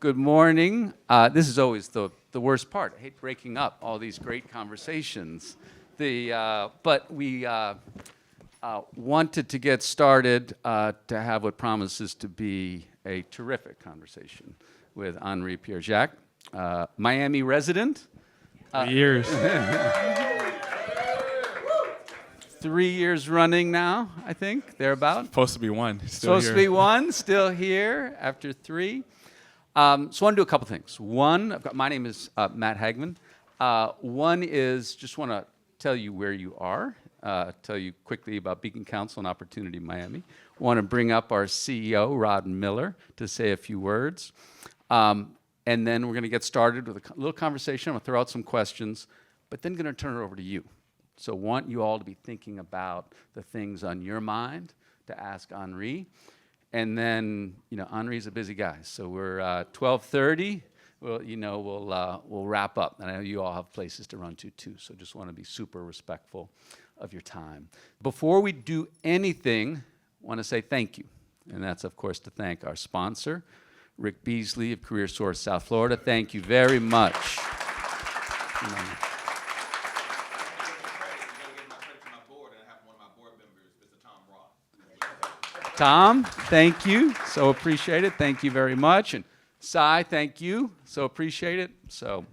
Good morning. This is always the worst part. I hate breaking up all these great conversations. But we wanted to get started to have what promises to be a terrific conversation with Henri Pierre-Jacques, Miami resident. 3 years. 3 years running now, I think, thereabout. Supposed to be one. Supposed to be one, still here after 3. So I want to do a couple things. One, my name is Matt Hagman. One is just want to tell you where you are, tell you quickly about Beacon Council and Opportunity Miami. Want to bring up our CEO, Rod Miller, to say a few words. And then we're going to get started with a little conversation. I'm going to throw out some questions, but then going to turn it over to you. So want you all to be thinking about the things on your mind to ask Henri. And then, Henri's a busy guy, so we're 12:30. We'll wrap up. And I know you all have places to run to too, so just want to be super respectful of your time. Before we do anything, I want to say thank you. And that's, of course, to thank our sponsor, Rick Beasley of Career Source South Florida. Thank you very much. Tom, thank you. So appreciate it. Thank you very much. And Sai, thank you. So appreciate it. So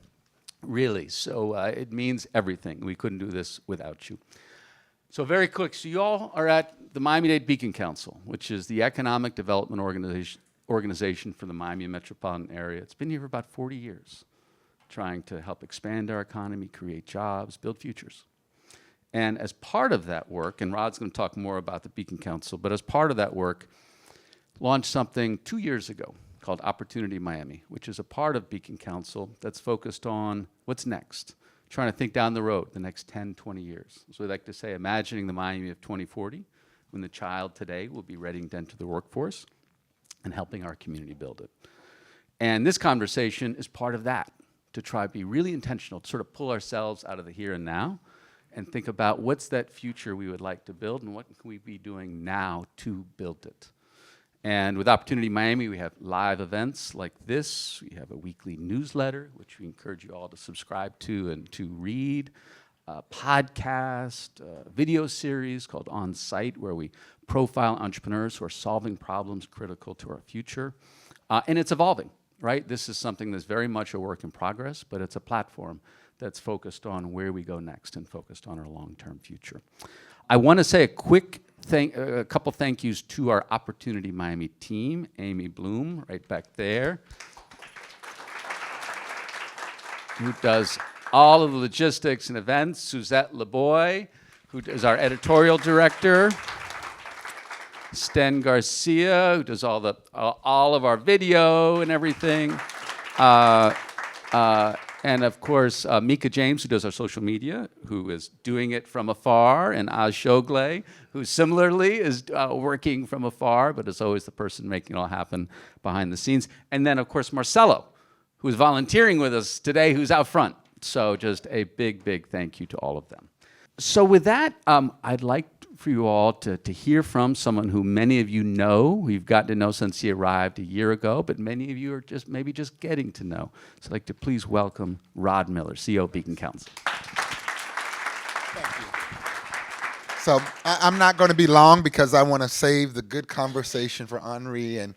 really, it means everything. We couldn't do this without you. So very quick. So you all are at the Miami-Dade Beacon Council, which is the economic development organization for the Miami metropolitan area. It's been here for about 40 years, trying to help expand our economy, create jobs, build futures. And as part of that work, and Rod's going to talk more about the Beacon Council, but as part of that work, launched something 2 years ago called Opportunity Miami, which is a part of Beacon Council that's focused on what's next, trying to think down the road, the next 10, 20 years. So we like to say, imagining the Miami of 2040, when the child today will be ready to enter the workforce and helping our community build it. And this conversation is part of that, to try to be really intentional, to sort of pull ourselves out of the here and now, and think about what's that future we would like to build and what can we be doing now to build it. And with Opportunity Miami, we have live events like this. We have a weekly newsletter, which we encourage you all to subscribe to and to read, a podcast, a video series called On Site, where we profile entrepreneurs who are solving problems critical to our future. And it's evolving, right? This is something that's very much a work in progress, but it's a platform that's focused on where we go next and focused on our long-term future. I want to say a couple thank yous to our Opportunity Miami team, Amy Bloom, right back there, who does all of the logistics and events, Suzette LeBoy, who is our editorial director, Sten Garcia, who does all of our video and everything, and of course, Mika James, who does our social media, who is doing it from afar, and Az Shogle, who similarly is working from afar, but is always the person making it all happen behind the scenes. And then, of course, Marcelo, who is volunteering with us today, who's out front. So just a big, big thank you to all of them. So with that, I'd like for you all to hear from someone who many of you know, we've gotten to know since he arrived a year ago, but many of you are maybe just getting to know. So I'd like to please welcome Rod Miller, CEO of Beacon Council. Thank you. So I'm not going to be long because I want to save the good conversation for Henri and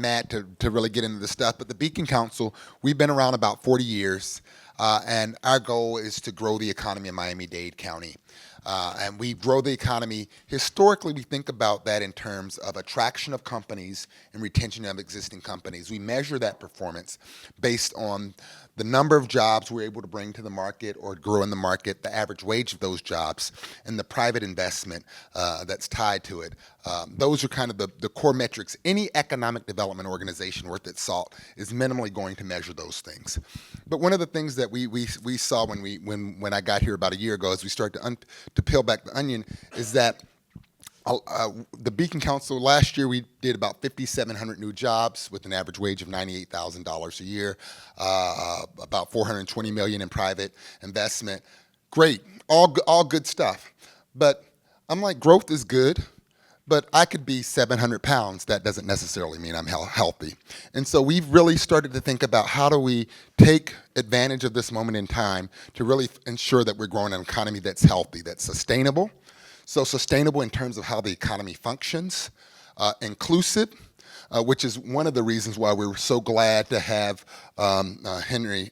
Matt to really get into the stuff. But the Beacon Council, we've been around about 40 years, and our goal is to grow the economy in Miami-Dade County. And we grow the economy. Historically, we think about that in terms of attraction of companies and retention of existing companies. We measure that performance based on the number of jobs we're able to bring to the market or grow in the market, the average wage of those jobs, and the private investment that's tied to it. Those are kind of the core metrics. Any economic development organization worth its salt is minimally going to measure those things. But one of the things that we saw when I got here about a year ago, as we started to peel back the onion, is that the Beacon Council, last year we did about 5,700 new jobs with an average wage of $98,000 a year, about $420 million in private investment. Great, all good stuff. But I'm like, growth is good, but I could be 700 pounds. That doesn't necessarily mean I'm healthy. And so we've really started to think about how do we take advantage of this moment in time to really ensure that we're growing an economy that's healthy, that's sustainable. So sustainable in terms of how the economy functions, inclusive, which is one of the reasons why we were so glad to have Henri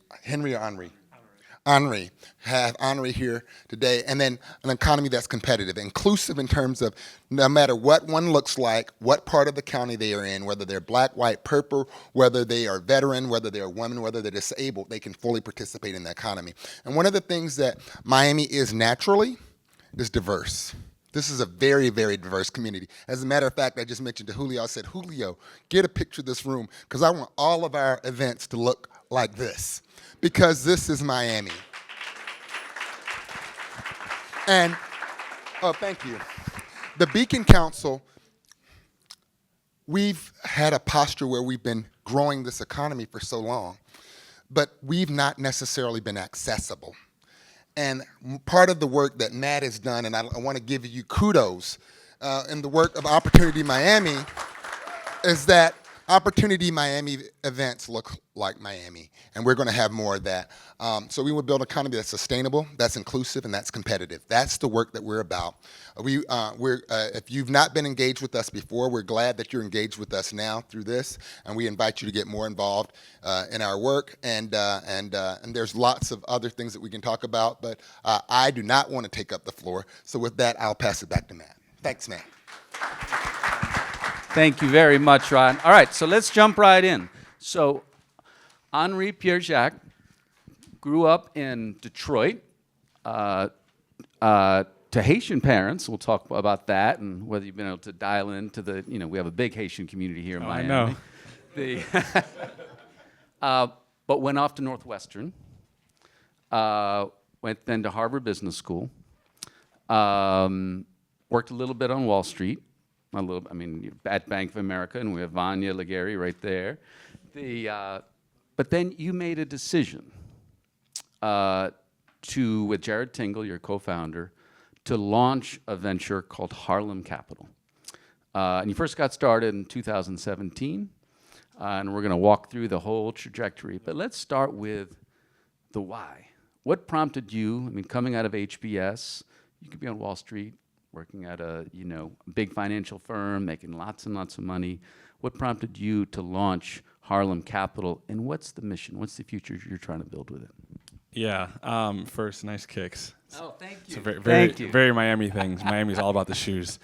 here today, and then an economy that's competitive, inclusive in terms of no matter what one looks like, what part of the county they are in, whether they're black, white, purple, whether they are veteran, whether they're a woman, whether they're disabled, they can fully participate in the economy. And one of the things that Miami is naturally is diverse. This is a very, very diverse community. As a matter of fact, I just mentioned to Julio, I said, Julio, get a picture of this room, because I want all of our events to look like this, because this is Miami. And, oh, thank you. The Beacon Council, we've had a posture where we've been growing this economy for so long, but we've not necessarily been accessible. And part of the work that Matt has done, and I want to give you kudos in the work of Opportunity Miami, is that Opportunity Miami events look like Miami, and we're going to have more of that. So we will build an economy that's sustainable, that's inclusive, and that's competitive. That's the work that we're about. If you've not been engaged with us before, we're glad that you're engaged with us now through this, and we invite you to get more involved in our work. And there's lots of other things that we can talk about, but I do not want to take up the floor. So with that, I'll pass it back to Matt. Thanks, Matt. Thank you very much, Ron. All right, so let's jump right in. So Henri Pierre-Jacques grew up in Detroit to Haitian parents. We'll talk about that and whether you've been able to dial into the, we have a big Haitian community here in Miami. I know. But went off to Northwestern, went then to Harvard Business School, worked a little bit on Wall Street, at Bank of America, and we have Vanya Ligari right there. But then you made a decision with Jared Tingle, your co-founder, to launch a venture called Harlem Capital. And you first got started in 2017, and we're going to walk through the whole trajectory. But let's start with the why. What prompted you, coming out of HBS, you could be on Wall Street, working at a big financial firm, making lots and lots of money. What prompted you to launch Harlem Capital, and what's the mission? What's the future you're trying to build with it? Yeah. First, nice kicks. Oh, thank you. So very, Thank you. very Miami things. Miami's all about the shoes.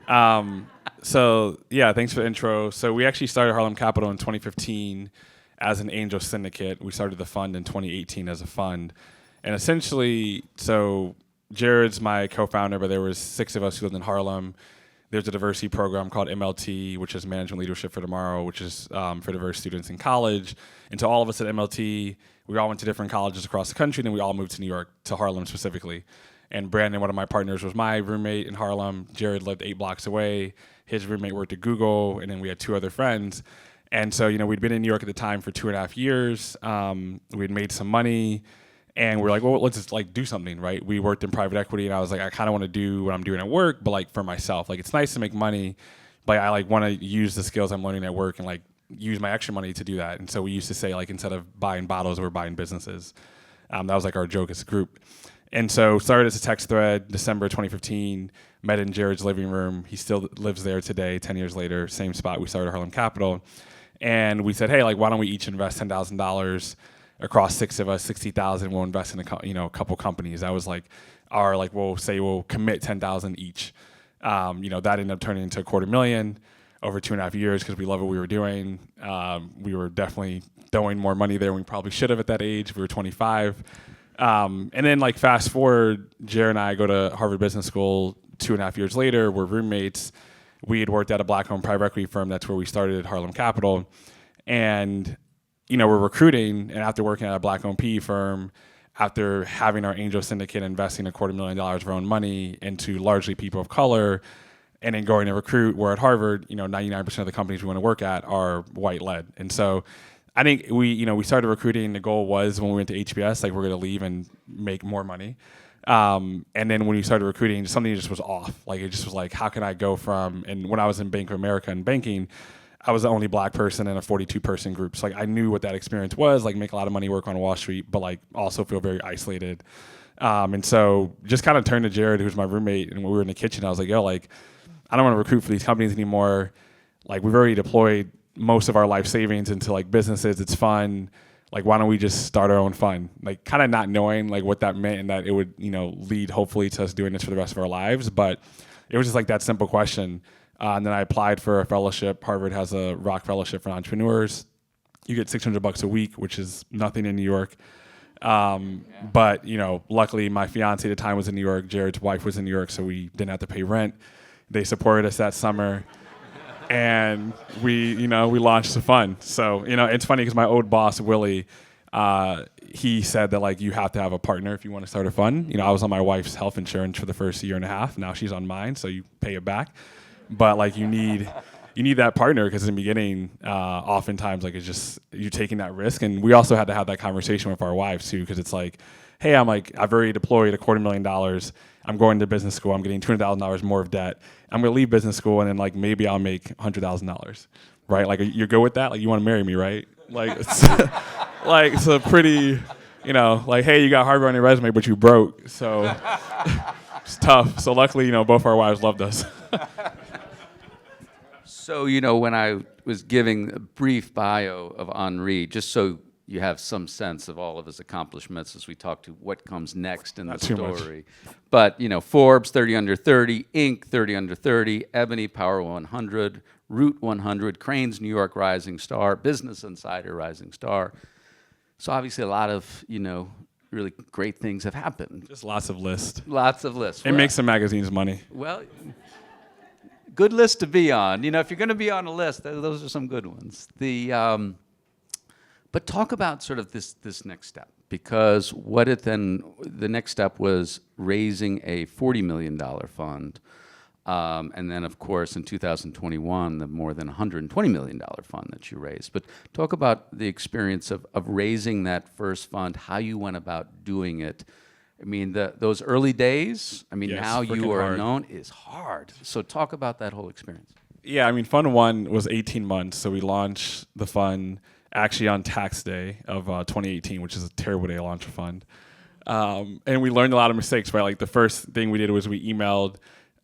So yeah, thanks for the intro. So we actually started Harlem Capital in 2015 as an angel syndicate. We started the fund in 2018 as a fund, and essentially, so Jared's my co-founder, but there was 6 of us who lived in Harlem. There's a diversity program called MLT, which is Management Leadership for Tomorrow, which is for diverse students in college. And so all of us at MLT, we all went to different colleges across the country, and then we all moved to New York, to Harlem specifically. And Brandon, one of my partners, was my roommate in Harlem. Jared lived 8 blocks away. His roommate worked at Google, and then we had 2 other friends. And so, we'd been in New York at the time for 2.5 years. We'd made some money. And we're like, well, let's just do something, right? We worked in private equity, and I was like, I kind of want to do what I'm doing at work, but for myself. It's nice to make money, but I want to use the skills I'm learning at work and use my extra money to do that. And so we used to say instead of buying bottles, we're buying businesses. That was our joke as a group. And so started as a text thread, December 2015, met in Jared's living room. He still lives there today, 10 years later, same spot we started Harlem Capital. And we said, hey, why don't we each invest $10,000 across 6 of us, $60,000, we'll invest in a couple companies. That was our we'll commit $10,000 each. That ended up turning into $250,000 over 2.5 years because we love what we were doing. We were definitely throwing more money there than we probably should have at that age. We were 25. And then fast forward, Jared and I go to Harvard Business School 2.5 years later. We're roommates. We had worked at a black-owned private equity firm. That's where we started Harlem Capital. And we're recruiting, and after working at a black-owned PE firm, after having our angel syndicate investing $250,000 of our own money into largely people of color, and then going to recruit, we're at Harvard, 99% of the companies we want to work at are white-led. And so I think we started recruiting. The goal was when we went to HBS, we're going to leave and make more money. And then when we started recruiting, something just was off. Like it just was like, how can I go from, and when I was in Bank of America and banking, I was the only black person in a 42-person group. So like I knew what that experience was, like make a lot of money, work on Wall Street, but like also feel very isolated. And so just kind of turned to Jared, who's my roommate, and when we were in the kitchen, I was like, yo, like, I don't want to recruit for these companies anymore. Like we've already deployed most of our life savings into like businesses. It's fun. Like, why don't we just start our own fund? Like kind of not knowing like what that meant and that it would, lead hopefully to us doing this for the rest of our lives. But it was just like that simple question. And then I applied for a fellowship. Harvard has a Rock Fellowship for entrepreneurs. You get $600 a week, which is nothing in New York. But, luckily my fiance at the time was in New York. Jared's wife was in New York, so we didn't have to pay rent. They supported us that summer. And we launched the fund. So, it's funny because my old boss, Willie, he said that like you have to have a partner if you want to start a fund. I was on my wife's health insurance for the first year and a half. Now she's on mine, so you pay it back. But like you need that partner because in the beginning, oftentimes like it's just you're taking that risk. And we also had to have that conversation with our wives too, because it's like, hey, I've already deployed $250,000. I'm going to business school. I'm getting $200,000 more of debt. I'm going to leave business school and then like maybe I'll make $100,000, right? Like you're good with that? Like you want to marry me, right? Like it's, like it's a pretty, like hey, you got Harvard on your resume, but you broke, so it's tough. So luckily, both our wives loved us. So, when I was giving a brief bio of Henri, just so you have some sense of all of his accomplishments as we talk to what comes next in the story. But, Forbes 30 under 30, Inc. 30 under 30, Ebony Power 100, Root 100, Crane's New York Rising Star, Business Insider Rising Star. So obviously a lot of, really great things have happened. Just lots of lists. Lots of lists. It makes some magazines money. Well, good list to be on. If you're going to be on a list, those are some good ones. But talk about sort of this next step, because the next step was raising a $40 million fund. And then, of course, in 2021, the more than $120 million fund that you raised. But talk about the experience of raising that first fund, how you went about doing it. I mean, those early days, Yes, now you are hard. known, is hard. So talk about that whole experience. Yeah, fund one was 18 months. So we launched the fund actually on tax day of 2018, which is a terrible day to launch a fund. And we learned a lot of mistakes, right? Like the first thing we did was we emailed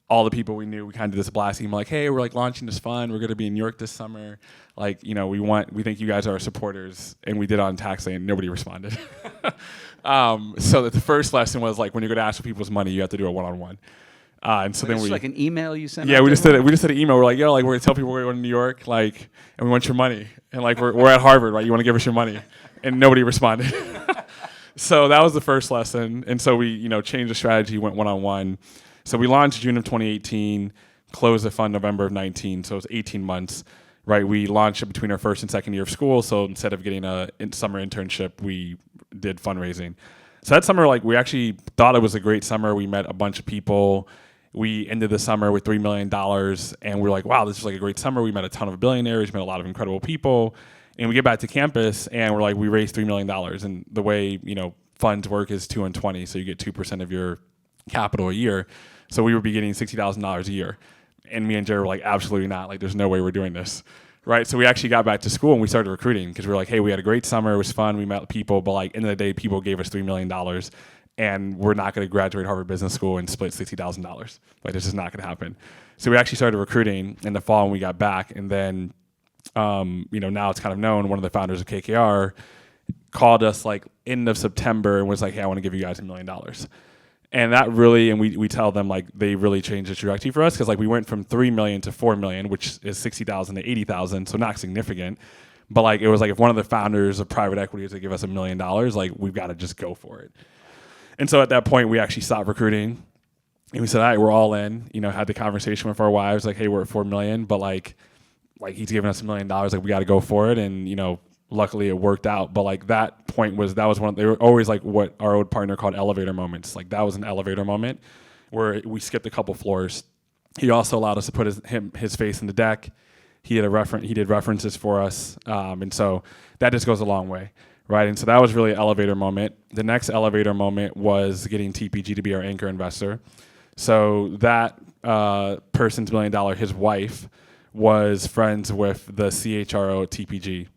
all the people we knew. We kind of did this blast email like, hey, we're like launching this fund. We're going to be in New York this summer. Like, we think you guys are our supporters. And we did it on tax day and nobody responded. So that the first lesson was like, when you're going to ask for people's money, you have to do a one-on-one. And so then like an email you sent? Yeah, we just did an email. We're like, yo, like we're gonna tell people we're going to New York, like, and we want your money, and like we're at Harvard, right? You want to give us your money, and nobody responded. So that was the first lesson, and so we changed the strategy, went one-on-one. So we launched June of 2018, closed the fund November of 19, so it was 18 months, right? We launched it between our first and second year of school, so instead of getting a summer internship, we did fundraising. So that summer, like we actually thought it was a great summer. We met a bunch of people. We ended the summer with $3 million, and we're like, wow, this is like a great summer. We met a ton of billionaires, met a lot of incredible people, and we get back to campus, and we're like, we raised $3 million, and the way funds work is 2 and 20, so you get 2% of your capital a year. So we were getting $60,000 a year, and me and Jared were like, absolutely not. Like, there's no way we're doing this, right? So we actually got back to school and we started recruiting because we were like, hey, we had a great summer, it was fun, we met people, but like, end of the day, people gave us $3 million. And we're not going to graduate Harvard Business School and split $60,000. Like, this is not going to happen. So we actually started recruiting in the fall when we got back. And then, now it's kind of known, one of the founders of KKR called us like end of September and was like, hey, I want to give you guys $1 million. And that really, and we tell them like they really changed the trajectory for us because like we went from 3 million to 4 million, which is 60,000 to 80,000, so not significant. But like it was like if one of the founders of private equity was to give us $1 million, like we've got to just go for it. And so at that point, we actually stopped recruiting. And we said, all right, we're all in. Had the conversation with our wives, like, hey, we're at 4 million, but like he's giving us $1 million, like we got to go for it. And, luckily it worked out. But like that point that was one, they were always like what our old partner called elevator moments. Like that was an elevator moment where we skipped a couple floors. He also allowed us to put his face in the deck. He did references for us. And so that just goes a long way. right? And so that was really an elevator moment. The next elevator moment was getting TPG to be our anchor investor. So that person's $1 million, his wife, was friends with the CHRO at TPG.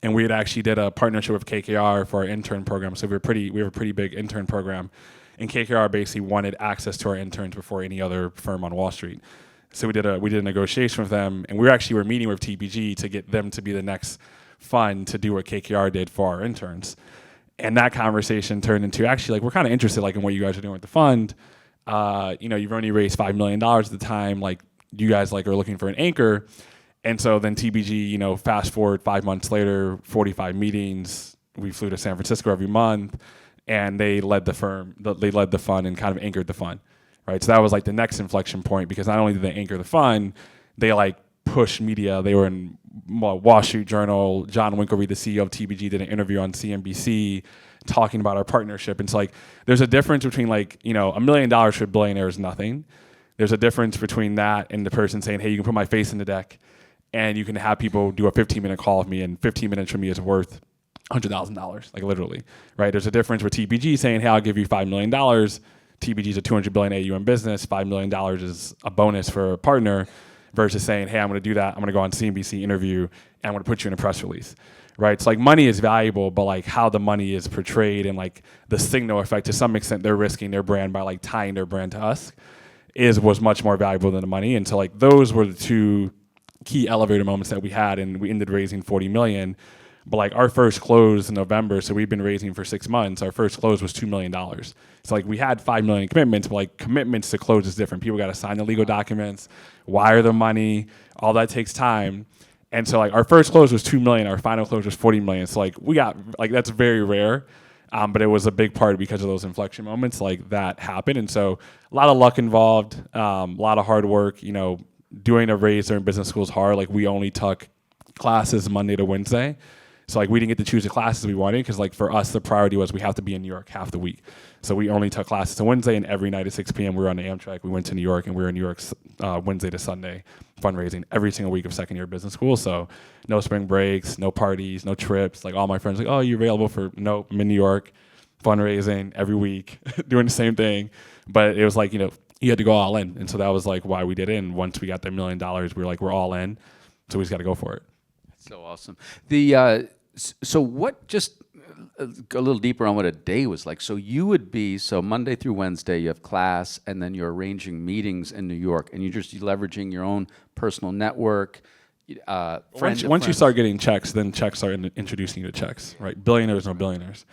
And we had actually did a partnership with KKR for our intern program. So we have a pretty big intern program. And KKR basically wanted access to our interns before any other firm on Wall Street. So we did a negotiation with them, and we were meeting with TPG to get them to be the next fund to do what KKR did for our interns. And that conversation turned into actually, like, we're kind of interested, like, in what you guys are doing with the fund. You've only raised $5 million at the time. Like, you guys, like, are looking for an anchor. And so then TPG, fast forward 5 months later, 45 meetings. We flew to San Francisco every month, and they led the fund and kind of anchored the fund, right? So that was like the next inflection point, because not only did they anchor the fund, they like pushed media. They were in Wall Street Journal. John Winklery, the CEO of TPG, did an interview on CNBC talking about our partnership. And so, like, there's a difference between, like, $1 million for a billionaire is nothing. There's a difference between that and the person saying, hey, you can put my face in the deck, and you can have people do a 15-minute call with me, and 15 minutes for me is worth $100,000, like, literally, right? There's a difference with TPG saying, hey, I'll give you $5 million. TPG's a $200 billion AUM business. $5 million is a bonus for a partner, versus saying, hey, I'm going to do that. I'm going to go on CNBC interview, and I'm going to put you in a press release, right? So, like, money is valuable, but, like, how the money is portrayed and, like, the signal effect, to some extent, they're risking their brand by, like, tying their brand to us, was much more valuable than the money. And so, like, those were the two key elevator moments that we had, and we ended raising $40 million. But, like, our first close in November, so we've been raising for 6 months, our first close was $2 million. So, like, we had $5 million commitments, but, like, commitments to close is different. People got to sign the legal documents, wire the money, all that takes time. And so, like, our first close was $2 million, our final close was $40 million. So, like, we got, like, that's very rare, but it was a big part because of those inflection moments, like, that happened. And so a lot of luck involved, a lot of hard work. Doing a raise during business school is hard. Like, we only took classes Monday to Wednesday. So, like, we didn't get to choose the classes we wanted, because, like, for us, the priority was we have to be in New York half the week. So we only took classes to Wednesday, and every night at 6 p.m. we were on the Amtrak. We went to New York, and we were in New York Wednesday to Sunday fundraising every single week of second year business school. So no spring breaks, no parties, no trips. Like, all my friends like, oh, you're available for, nope, I'm in New York fundraising every week, doing the same thing. But it was like, you had to go all in. And so that was, like, why we did it. And once we got that $1 million, we were like, we're all in. So we just got to go for it. So awesome. So what, just go a little deeper on what a day was like. So you would be, so Monday through Wednesday, you have class, and then you're arranging meetings in New York, and you're just leveraging your own personal network. Once you start getting checks, then checks start introducing you to checks, right? Billionaires know billionaires.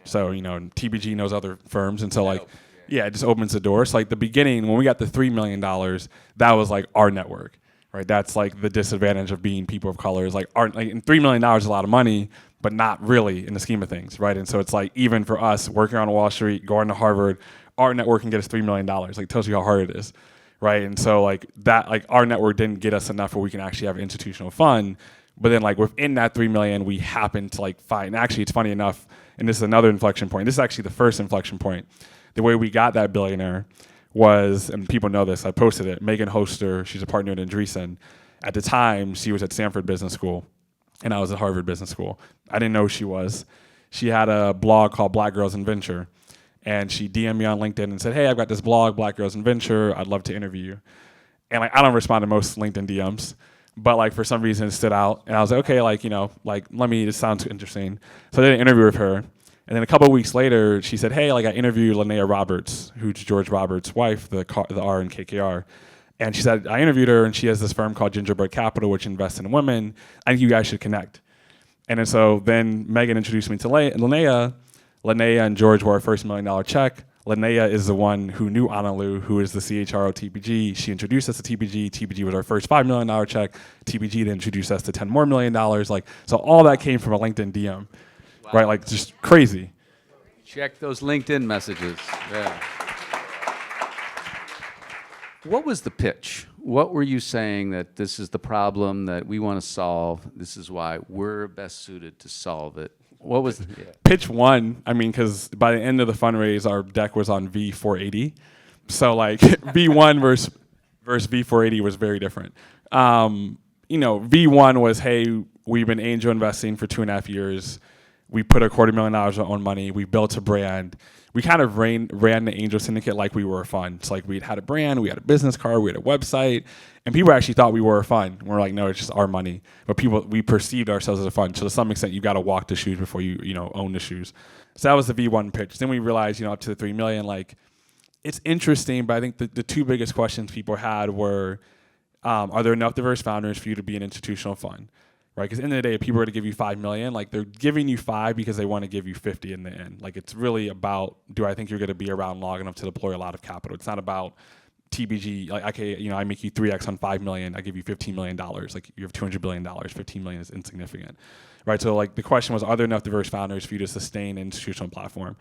So, TPG knows other firms. And so, like, it just opens the door. So, like, the beginning, when we got the $3 million, that was, like, our network. Right, that's, like, the disadvantage of being people of color, is, like, and $3 million is a lot of money, but not really in the scheme of things, right? And so it's like, even for us working on Wall Street, going to Harvard, our network can get us $3 million. Like, it tells you how hard it is, right? And so, like, that, like, our network didn't get us enough where we can actually have an institutional fund. But then, like, within that $3 million, we happened to, like, find. And actually, it's funny enough, and this is another inflection point. This is actually the first inflection point. The way we got that billionaire was, and people know this, I posted it, Megan Hoster, she's a partner at Andreessen. At the time, she was at Stanford Business School, and I was at Harvard Business School. I didn't know who she was. She had a blog called Black Girls in Venture, and she DM'd me on LinkedIn and said, hey, I've got this blog, Black Girls in Venture, I'd love to interview you. And, like, I don't respond to most LinkedIn DMs, but, like, for some reason it stood out, and I was like, okay, like, this sounds interesting. So I did an interview with her. And then a couple of weeks later, she said, hey, like, I interviewed Linnea Roberts, who's George Roberts' wife, the R in KKR. And she said, I interviewed her, and she has this firm called Gingerbread Capital, which invests in women. I think you guys should connect. And so then Megan introduced me to Linnea. Linnea and George were our first $1 million check. Linnea is the one who knew Analu, who is the CHRO of TPG. She introduced us to TPG. TPG was our first $5 million check. TPG then introduced us to $10 more million. Like, so all that came from a LinkedIn DM. Wow. Right, like, just crazy. Check those LinkedIn messages. Yeah. What was the pitch? What were you saying that this is the problem that we want to solve? This is why we're best suited to solve it. What was pitch one? I mean, because by the end of the fundraise, our deck was on V480. So, like, V1 versus V480 was very different. V1 was, hey, we've been angel investing for 2.5 years. We put $250,000 of our own money. We built a brand. We kind of ran the Angel Syndicate like we were a fund. It's like we had a brand, we had a business card, we had a website, and people actually thought we were a fund. We're like, no, it's just our money. But we perceived ourselves as a fund. So to some extent, you got to walk the shoes before you own the shoes. So that was the V1 pitch. Then we realized, up to the 3 million, like, it's interesting, but I think the two biggest questions people had were, are there enough diverse founders for you to be an institutional fund? Right, because at the end of the day, if people were to give you 5 million, like they're giving you 5 because they want to give you 50 in the end. Like it's really about, do I think you're going to be around long enough to deploy a lot of capital? It's not about TBG. Like, okay, I make you 3x on 5 million, I give you $15 million. Like you have $200 billion, 15 million is insignificant, right? So like the question was, are there enough diverse founders for you to sustain an institutional platform?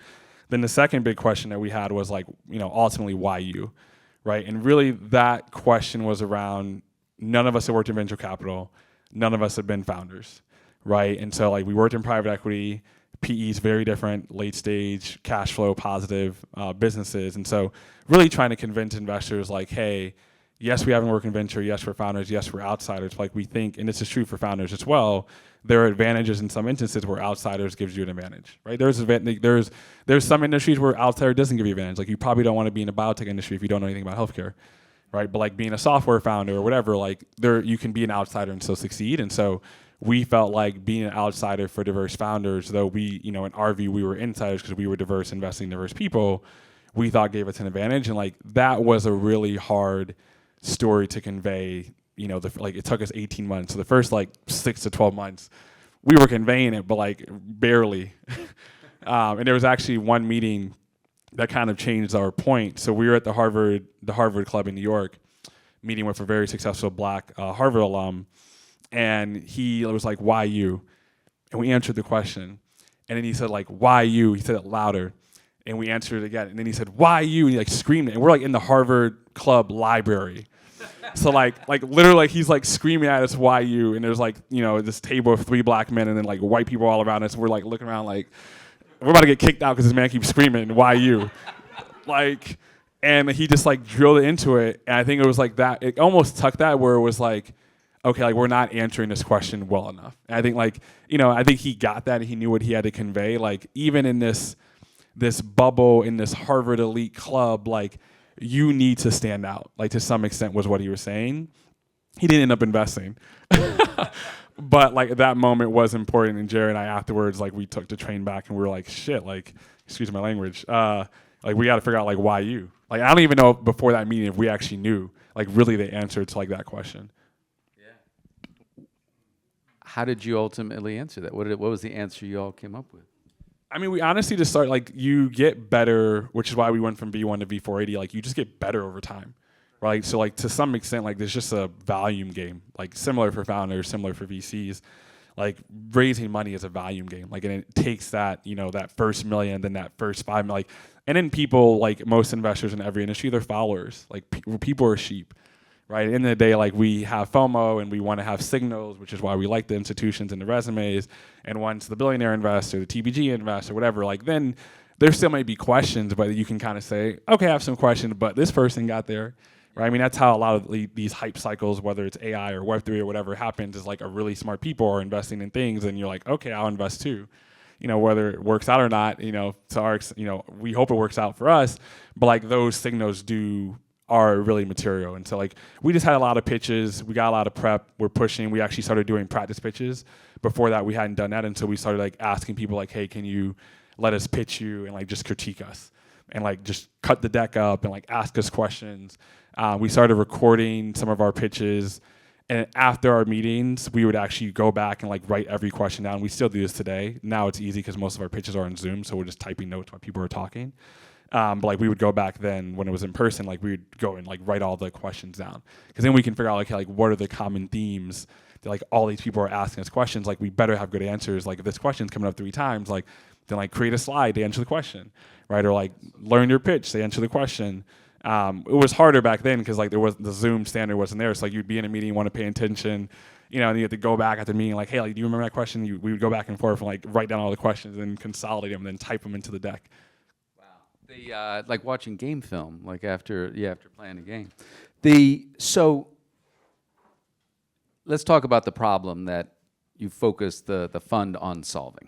Then the second big question that we had was like, ultimately, why you, right? And really that question was around, none of us had worked in venture capital. None of us have been founders, right? And so like we worked in private equity, PE is very different, late stage, cash flow positive businesses. And so really trying to convince investors like, hey, yes, we haven't worked in venture, yes, we're founders, yes, we're outsiders. Like we think, and this is true for founders as well, there are advantages in some instances where outsiders gives you an advantage, right? There's some industries where outsider doesn't give you an advantage. Like you probably don't want to be in the biotech industry if you don't know anything about healthcare. Right, but like being a software founder or whatever, like you can be an outsider and still succeed. And so we felt like being an outsider for diverse founders, though we, in our view, we were insiders because we were diverse, investing in diverse people, we thought gave us an advantage. And like that was a really hard story to convey. It took us 18 months. So the first like 6 to 12 months, we were conveying it, but like barely. And there was actually one meeting that kind of changed our point. So we were at the Harvard Club in New York, meeting with a very successful Black Harvard alum, and he was like, "Why you?" And we answered the question, and then he said, like, "Why you?" He said it louder, and we answered it again, and then he said, "Why you?" And he like screamed it, and we're like in the Harvard Club library. So like literally like he's like screaming at us, "Why you?" And there's like this table of 3 black men and then like white people all around us. We're like looking around like, we're about to get kicked out because this man keeps screaming, "Why you?" Like, and he just like drilled it into it. And I think it was like that. It almost tucked that where it was like, okay, like we're not answering this question well enough. And I think like, I think he got that and he knew what he had to convey. Like even in this bubble, in this Harvard elite club, like you need to stand out. Like to some extent was what he was saying. He didn't end up investing. But like that moment was important, and Jerry and I afterwards, like we took the train back and we were like, shit, like, excuse my language, like we got to figure out like why you. Like I don't even know before that meeting if we actually knew like really the answer to like that question. Yeah. How did you ultimately answer that? What was the answer you all came up with? I mean, we honestly just started like you get better, which is why we went from V1 to V480. Like you just get better over time. Right, so like to some extent, like there's just a volume game, like similar for founders, similar for VCs. Like raising money is a volume game. Like, and it takes that, that first million, then that first 5 million, and then people, like most investors in every industry, they're followers. Like people are sheep, right? At the end of the day, like we have FOMO and we want to have signals, which is why we like the institutions and the resumes. And once the billionaire investor, the TBG investor, whatever, like then there still might be questions, but you can kind of say, okay, I have some questions, but this person got there. Right? I mean, that's how a lot of these hype cycles, whether it's AI or Web3 or whatever happens, is like a really smart people are investing in things, and you're like, okay, I'll invest too. Whether it works out or not, to our, we hope it works out for us, but like those signals are really material. And so like we just had a lot of pitches, we got a lot of prep, we're pushing, we actually started doing practice pitches. Before that, we hadn't done that, and so we started like asking people like, hey, can you let us pitch you and like just critique us and like just cut the deck up and like ask us questions. We started recording some of our pitches, and after our meetings, we would actually go back and like write every question down. We still do this today. Now it's easy because most of our pitches are on Zoom, so we're just typing notes while people are talking. But like we would go back then when it was in person, like we would go and like write all the questions down, because then we can figure out like what are the common themes that like all these people are asking us questions. Like we better have good answers. Like if this question's coming up 3 times, like then like create a slide to answer the question, right? Or like learn your pitch to answer the question. It was harder back then because like the Zoom standard wasn't there. So like you'd be in a meeting, want to pay attention, and you have to go back at the meeting like, hey, like, do you remember that question? We would go back and forth and like write down all the questions and consolidate them and then type them into the deck. Wow. Like watching game film, like after playing a game. So let's talk about the problem that you focused the fund on solving.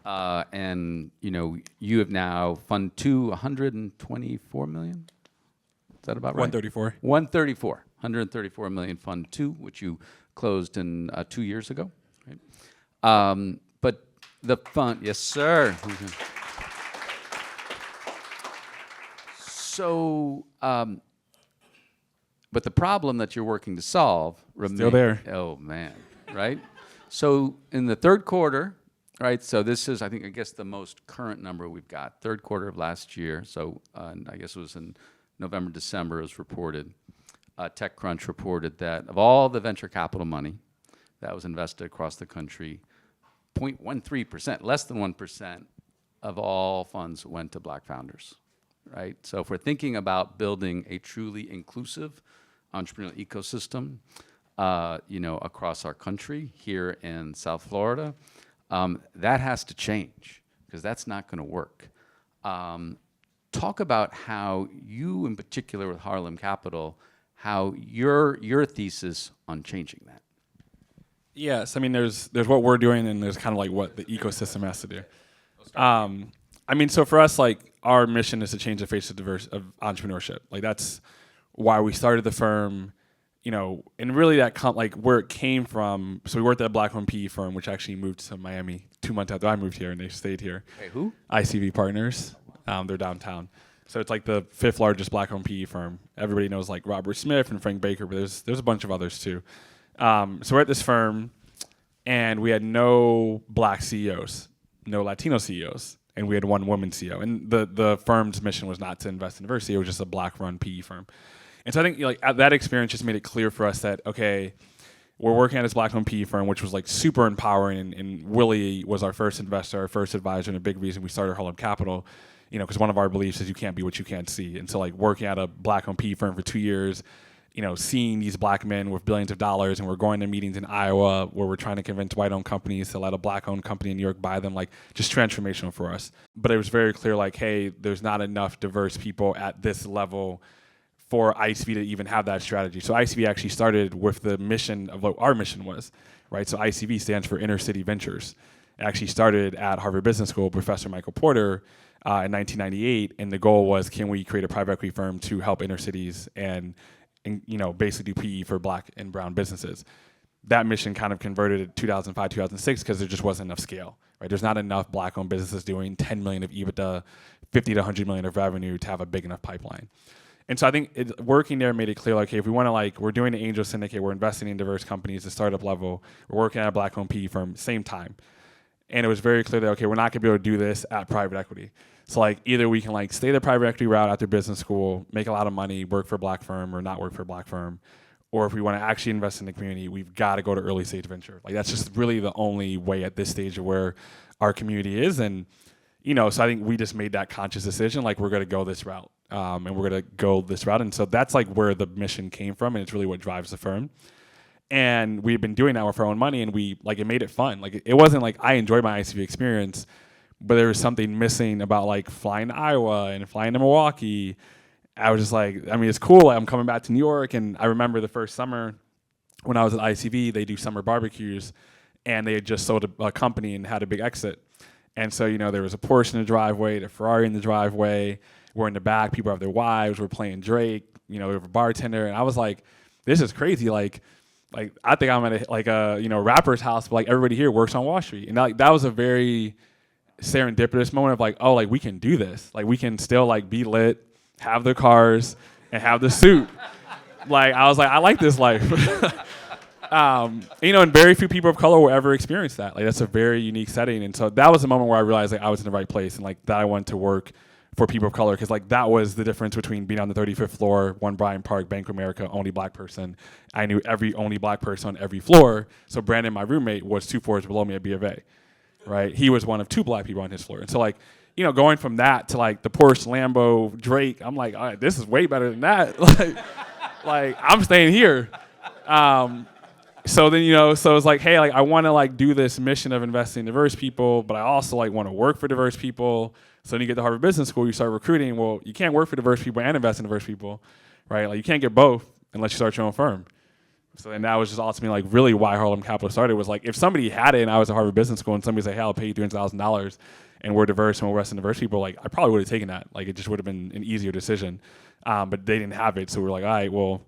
And you have now Fund 2, 124 million. Is that about right? 134. 134 million Fund 2, which you closed in 2 years ago. Right? But the fund, yes, sir. So, but the problem that you're working to solve remains. Still there. Oh man, right? So in the third quarter, right? So this is, I guess, the most current number we've got. Third quarter of last year. So I guess it was in November, December, it was reported. TechCrunch reported that of all the venture capital money that was invested across the country, 0.13%, less than 1% of all funds went to black founders, right? So if we're thinking about building a truly inclusive entrepreneurial ecosystem, across our country, here in South Florida, that has to change because that's not going to work. Talk about how you, in particular with Harlem Capital, how your thesis on changing that. Yes, I mean, there's what we're doing, and there's kind of like what the ecosystem has to do. So for us, like, our mission is to change the face of entrepreneurship. Like, that's why we started the firm, and really that where it came from. So we worked at a black-owned PE firm, which actually moved to Miami 2 months after I moved here, and they stayed here. Hey, who? ICV Partners. They're downtown. So it's like the 5th largest black-owned PE firm. Everybody knows like Robert Smith and Frank Baker, but there's a bunch of others too. So we're at this firm, and we had no black CEOs, no Latino CEOs, and we had one woman CEO. And the firm's mission was not to invest in diversity; it was just a black-run PE firm. And so I think that experience just made it clear for us that, okay, we're working at this black-owned PE firm, which was like super empowering, and Willie was our first investor, our first advisor, and a big reason we started Harlem Capital. Because one of our beliefs is you can't be what you can't see. And so like working at a black-owned PE firm for 2 years, seeing these black men with billions of dollars, and we're going to meetings in Iowa where we're trying to convince white-owned companies to let a black-owned company in New York buy them, like, just transformational for us. But it was very clear, like, hey, there's not enough diverse people at this level for ICV to even have that strategy. So ICV actually started with the mission of what our mission was, right? So ICV stands for Inner City Ventures. It actually started at Harvard Business School, Professor Michael Porter, in 1998, and the goal was, can we create a private equity firm to help inner cities and basically do PE for black and brown businesses. That mission kind of converted in 2005, 2006 because there just wasn't enough scale, right? There's not enough black-owned businesses doing 10 million of EBITDA, 50 to 100 million of revenue to have a big enough pipeline. And so I think working there made it clear, like, okay, if we want to, we're doing an angel syndicate, we're investing in diverse companies, the startup level, we're working at a black-owned PE firm, same time. And it was very clear that, okay, we're not going to be able to do this at private equity. So either we can stay the private equity route after business school, make a lot of money, work for a black firm, or not work for a black firm. Or if we want to actually invest in the community, we've got to go to early stage venture. That's just really the only way at this stage of where our community is. And, so I think we just made that conscious decision, we're going to go this route. And we're going to go this route. And so that's where the mission came from, and it's really what drives the firm. And we've been doing that with our own money, and we it made it fun. It wasn't I enjoyed my ICV experience, but there was something missing about flying to Iowa and flying to Milwaukee. I was just it's cool. I'm coming back to New York, and I remember the first summer when I was at ICV, they do summer barbecues, and they had just sold a company and had a big exit. And so there was a Porsche in the driveway, the Ferrari in the driveway. We're in the back. People have their wives. We're playing Drake. We have a bartender, and I was like, this is crazy. I think I'm at a rapper's house, but everybody here works on Wall Street, and that was a very serendipitous moment of we can do this. We can still be lit, have the cars, and have the suit. I was I like this life. And very few people of color will ever experience that. That's a very unique setting, and so that was the moment where I realized I was in the right place, and that I wanted to work for people of color, because that was the difference between being on the 35th floor, One Bryant Park, Bank of America, only black person. I knew every only black person on every floor. So Brandon, my roommate, was 2 floors below me at B of A, right? He was one of 2 black people on his floor. And so going from that to the Porsche, Lambo, Drake, I'm all right, this is way better than that. I'm staying here. So then, so it's hey, I want to do this mission of investing in diverse people, but I also want to work for diverse people. So when you get to Harvard Business School, you start recruiting. Well, you can't work for diverse people and invest in diverse people, right? You can't get both unless you start your own firm, So then that was just ultimately like really why Harlem Capital started, was like if somebody had it and I was at Harvard Business School and somebody said, hey, I'll pay you $300,000 and we're diverse and we're Western diverse people, like I probably would have taken that. Like it just would have been an easier decision. But they didn't have it. So we're like, all right, well,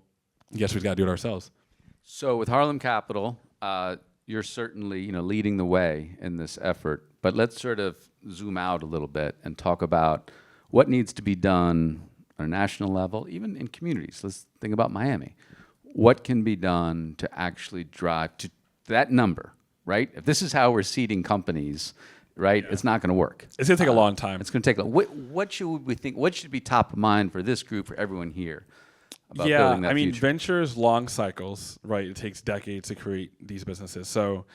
I guess we got to do it ourselves. So with Harlem Capital, you're certainly leading the way in this effort. But let's sort of zoom out a little bit and talk about what needs to be done on a national level, even in communities. Let's think about Miami. What can be done to actually drive to that number, right? If this is how we're seeding companies, right, it's not going to work. It's going to take a long time. It's going to take what should we think? What should be top of mind for this group, for everyone here, about building that future? Ventures, long cycles, right? It takes decades to create these businesses. So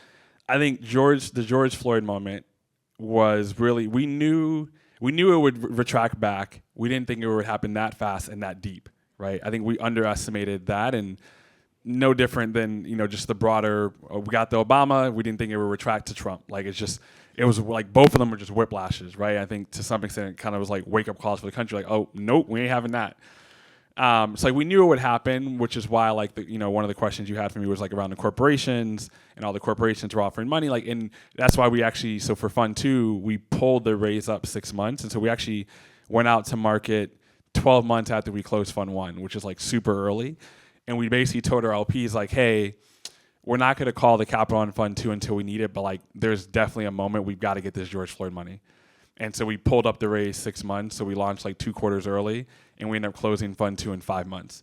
I think the George Floyd moment was really, we knew it would retract back. We didn't think it would happen that fast and that deep, right? I think we underestimated that, and no different than, just the broader, we got the Obama, we didn't think it would retract to Trump. Like it was like both of them were just whiplashes, right? I think to some extent it kind of was like wake up calls for the country, like, oh, nope, we ain't having that. So like we knew it would happen, which is why like one of the questions you had for me was like around the corporations, and all the corporations were offering money, like, and that's why we actually, so for Fund 2, we pulled the raise up 6 months, and so we actually went out to market 12 months after we closed Fund 1, which is like super early, and we basically told our LPs like, hey, we're not going to call the capital on Fund 2 until we need it, but like there's definitely a moment we've got to get this George Floyd money. And so we pulled up the raise 6 months, so we launched like 2 quarters early, and we ended up closing Fund 2 in 5 months.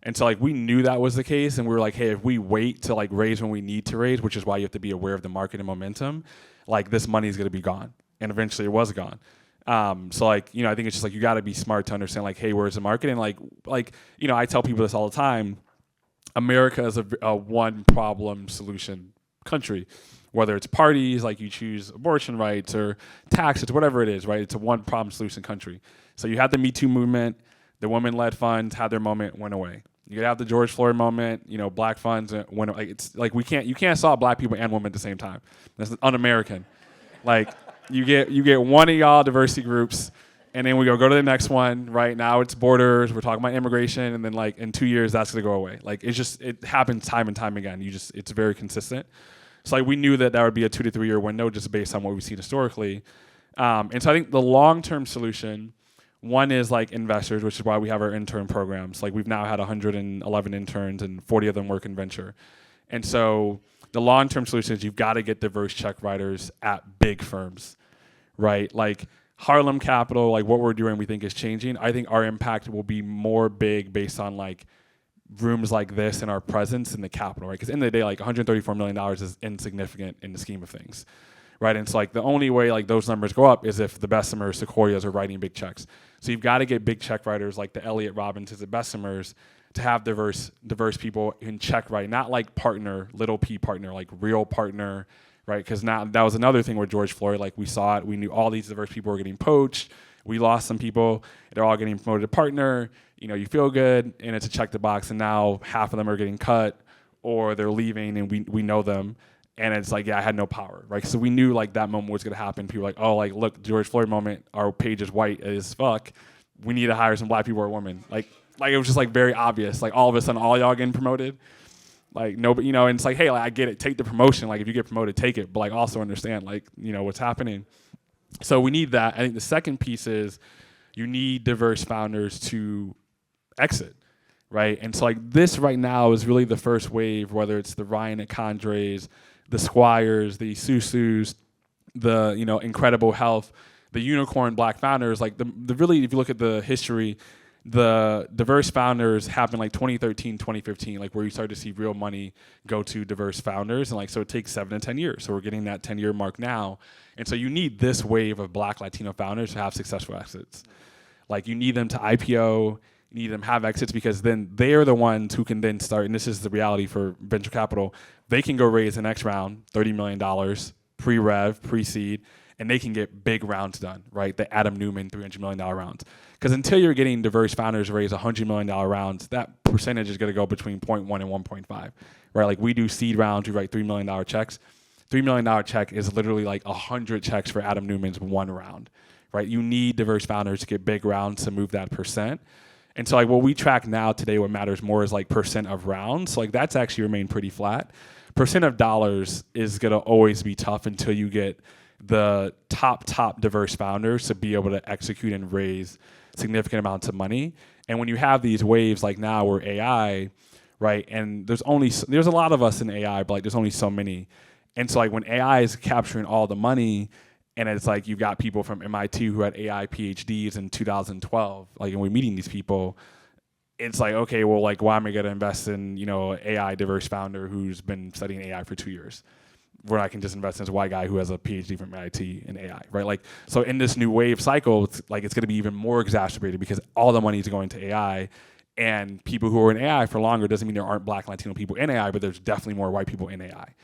And so like we knew that was the case, and we were like, hey, if we wait to like raise when we need to raise, which is why you have to be aware of the market and momentum, like this money is going to be gone. And eventually it was gone. So like, I think it's just like you got to be smart to understand like, hey, where's the market? And like I tell people this all the time, America is a one problem solution country. Whether it's parties, like you choose abortion rights or taxes, whatever it is, right? It's a one problem solution country. So you had the Me Too movement, the women-led funds had their moment, went away. You could have the George Floyd moment, black funds went away. It's like you can't solve black people and women at the same time. That's un-American. Like you get one of y'all diversity groups, and then we go to the next one. Right now it's borders. We're talking about immigration, and then like in 2 years that's gonna go away. Like it happens time and time again. It's very consistent. So like we knew that would be a 2 to 3 year window just based on what we've seen historically. And so I think the long-term solution, one is like investors, which is why we have our intern programs. Like we've now had 111 interns and 40 of them work in venture. And so the long-term solution is you've got to get diverse check writers at big firms, right? Like Harlem Capital, like what we're doing we think is changing. I think our impact will be more big based on like rooms like this and our presence in the capital, right? Because in the day, like $134 million is insignificant in the scheme of things, right? And it's like the only way like those numbers go up is if the Bessemers, Sequoias are writing big checks. So you've got to get big check writers like the Elliott Robinsons, the Bessemers, to have diverse people in check write, not like partner, little p partner, like real partner, right? Because now that was another thing with George Floyd. Like we saw it, we knew all these diverse people were getting poached. We lost some people. They're all getting promoted to partner. You feel good, and it's a check the box, and now half of them are getting cut, or they're leaving, and we know them, and it's like, yeah, I had no power, right? So we knew like that moment was gonna happen. People were like, oh, like look, George Floyd moment, our page is white as fuck. We need to hire some black people or women. Like it was just like very obvious. Like all of a sudden, all y'all getting promoted. Like nobody, and it's like, hey, like I get it, take the promotion. Like if you get promoted, take it, but like also understand like what's happening. So we need that. I think the second piece is you need diverse founders to exit, right? And so like this right now is really the first wave, whether it's the Ryan Condres, the Squires, the Susus, the Incredible Health, the unicorn black founders. Like the really, if you look at the history, the diverse founders happened like 2013, 2015, like where you start to see real money go to diverse founders. And like, so it takes 7 to 10 years. So we're getting that 10-year mark now. And so you need this wave of black Latino founders to have successful exits. Like you need them to IPO, you need them to have exits, because then they're the ones who can then start, and this is the reality for venture capital, they can go raise the next round, $30 million, pre-rev, pre-seed, and they can get big rounds done, right? The Adam Newman $300 million rounds. Because until you're getting diverse founders to raise $100 million rounds, that percentage is going to go between 0.1 and 1.5, right? Like we do seed rounds, we write $3 million checks. $3 million check is literally like 100 checks for Adam Newman's one round, right? You need diverse founders to get big rounds to move that percent. And so like what we track now today, what matters more is like percent of rounds. So like that's actually remained pretty flat. Percent of dollars is gonna always be tough until you get the top diverse founders to be able to execute and raise significant amounts of money. And when you have these waves like now where AI, right, and there's a lot of us in AI, but like there's only so many. And so like when AI is capturing all the money, and it's like you've got people from MIT who had AI PhDs in 2012, like, and we're meeting these people, it's like, okay, well, like, why am I going to invest in, AI diverse founder who's been studying AI for 2 years? Where I can just invest in this white guy who has a PhD from MIT in AI, right? Like, so in this new wave cycle, it's going to be even more exacerbated because all the money is going to AI, and people who are in AI for longer doesn't mean there aren't Black and Latino people in AI, but there's definitely more white people in AI.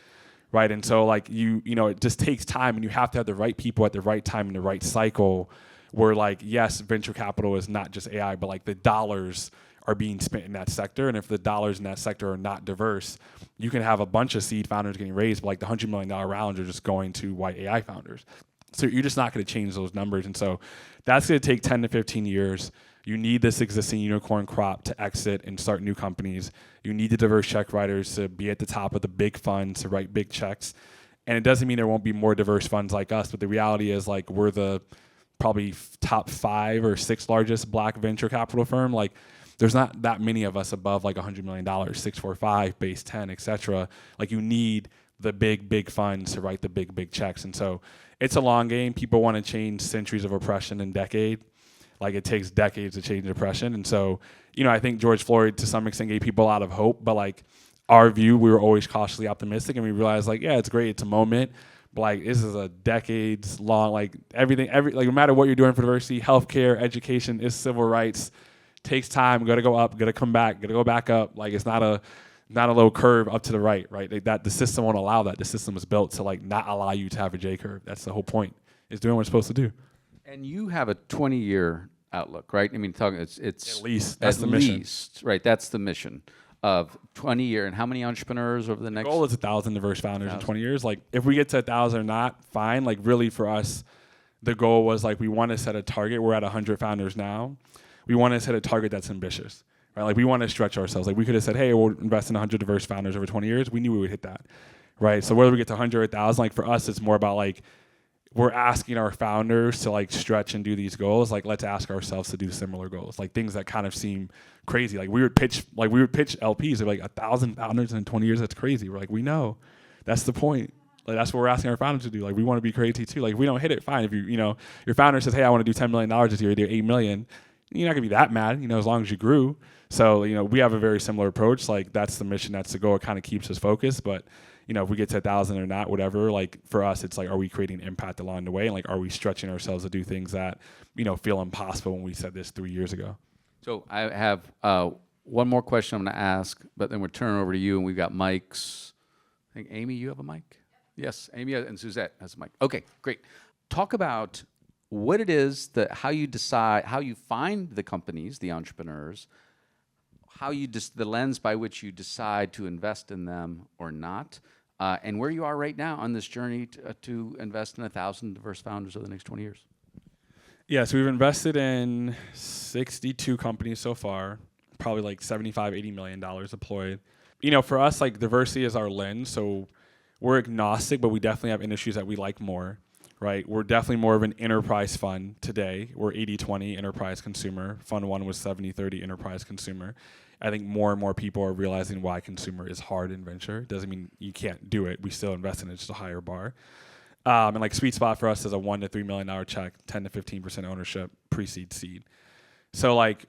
Right, and so like it just takes time, and you have to have the right people at the right time in the right cycle. Where like, yes, venture capital is not just AI, but like the dollars are being spent in that sector, and if the dollars in that sector are not diverse, you can have a bunch of seed founders getting raised, but like the $100 million rounds are just going to white AI founders. So you're just not going to change those numbers, and so that's going to take 10 to 15 years. You need this existing unicorn crop to exit and start new companies. You need the diverse check writers to be at the top of the big funds to write big checks. And it doesn't mean there won't be more diverse funds like us, but the reality is like we're the probably top 5 or 6 largest Black venture capital firm. Like there's not that many of us above like $100 million, 645, base 10, et cetera. Like you need the big funds to write the big checks. And so it's a long game. People want to change centuries of oppression in decades. Like it takes decades to change oppression. And so, I think George Floyd to some extent gave people a lot of hope, but like our view, we were always cautiously optimistic, and we realized like, yeah, it's great. It's a moment, but like this is a decades long, like everything, like no matter what you're doing for diversity, healthcare, education, is civil rights, takes time, got to go up, got to come back, got to go back up. Like it's not a little curve up to the right? Like that the system won't allow that. The system was built to like not allow you to have a J curve. That's the whole point. Is doing what it's supposed to do. And you have a 20-year outlook, right? I mean, it's at least that's the mission. mission, Right? That's the mission of 20-year. And how many entrepreneurs over the next? The goal is 1,000 diverse founders in 20 years. Like, if we get to 1,000 or not, fine. Like, really, for us, the goal was like we want to set a target. We're at 100 founders now. We want to set a target that's ambitious, right? Like, we want to stretch ourselves. Like, we could have said, hey, we'll invest in 100 diverse founders over 20 years. We knew we would hit that, right? So whether we get to 100 or 1,000, like for us, it's more about like we're asking our founders to like stretch and do these goals. Like let's ask ourselves to do similar goals, like things that kind of seem crazy. Like we would pitch LPs. They're like 1,000 founders in 20 years. That's crazy. We're like, we know, that's the point. Like that's what we're asking our founders to do. Like we want to be crazy too. Like if we don't hit it, fine. If your founder says, hey, I want to do $10 million this year, you do $8 million. You're not gonna be that mad, as long as you grew. So we have a very similar approach. Like that's the mission. That's the goal. It kind of keeps us focused, but. If we get to 1,000 or not, whatever, like for us, it's like, are we creating impact along the way? And like, are we stretching ourselves to do things that, feel impossible when we said this 3 years ago? So I have one more question I'm going to ask, but then we'll turn it over to you, and we've got mics. I think, Amy, you have a mic? Yes, Amy and Suzette has a mic. Okay, great. Talk about what it is, how you decide, how you find the companies, the entrepreneurs, how you the lens by which you decide to invest in them or not, and where you are right now on this journey to invest in 1,000 diverse founders over the next 20 years. Yeah, so we've invested in 62 companies so far, probably like $75-80 million deployed. For us, like diversity is our lens, so we're agnostic, but we definitely have industries that we like more, right? We're definitely more of an enterprise fund today. We're 80-20 enterprise consumer. Fund 1 was 70-30 enterprise consumer. I think more and more people are realizing why consumer is hard in venture. Doesn't mean you can't do it. We still invest in it, just a higher bar. And like sweet spot for us is a $1 to $3 million check, 10 to 15% ownership, pre-seed seed. So like,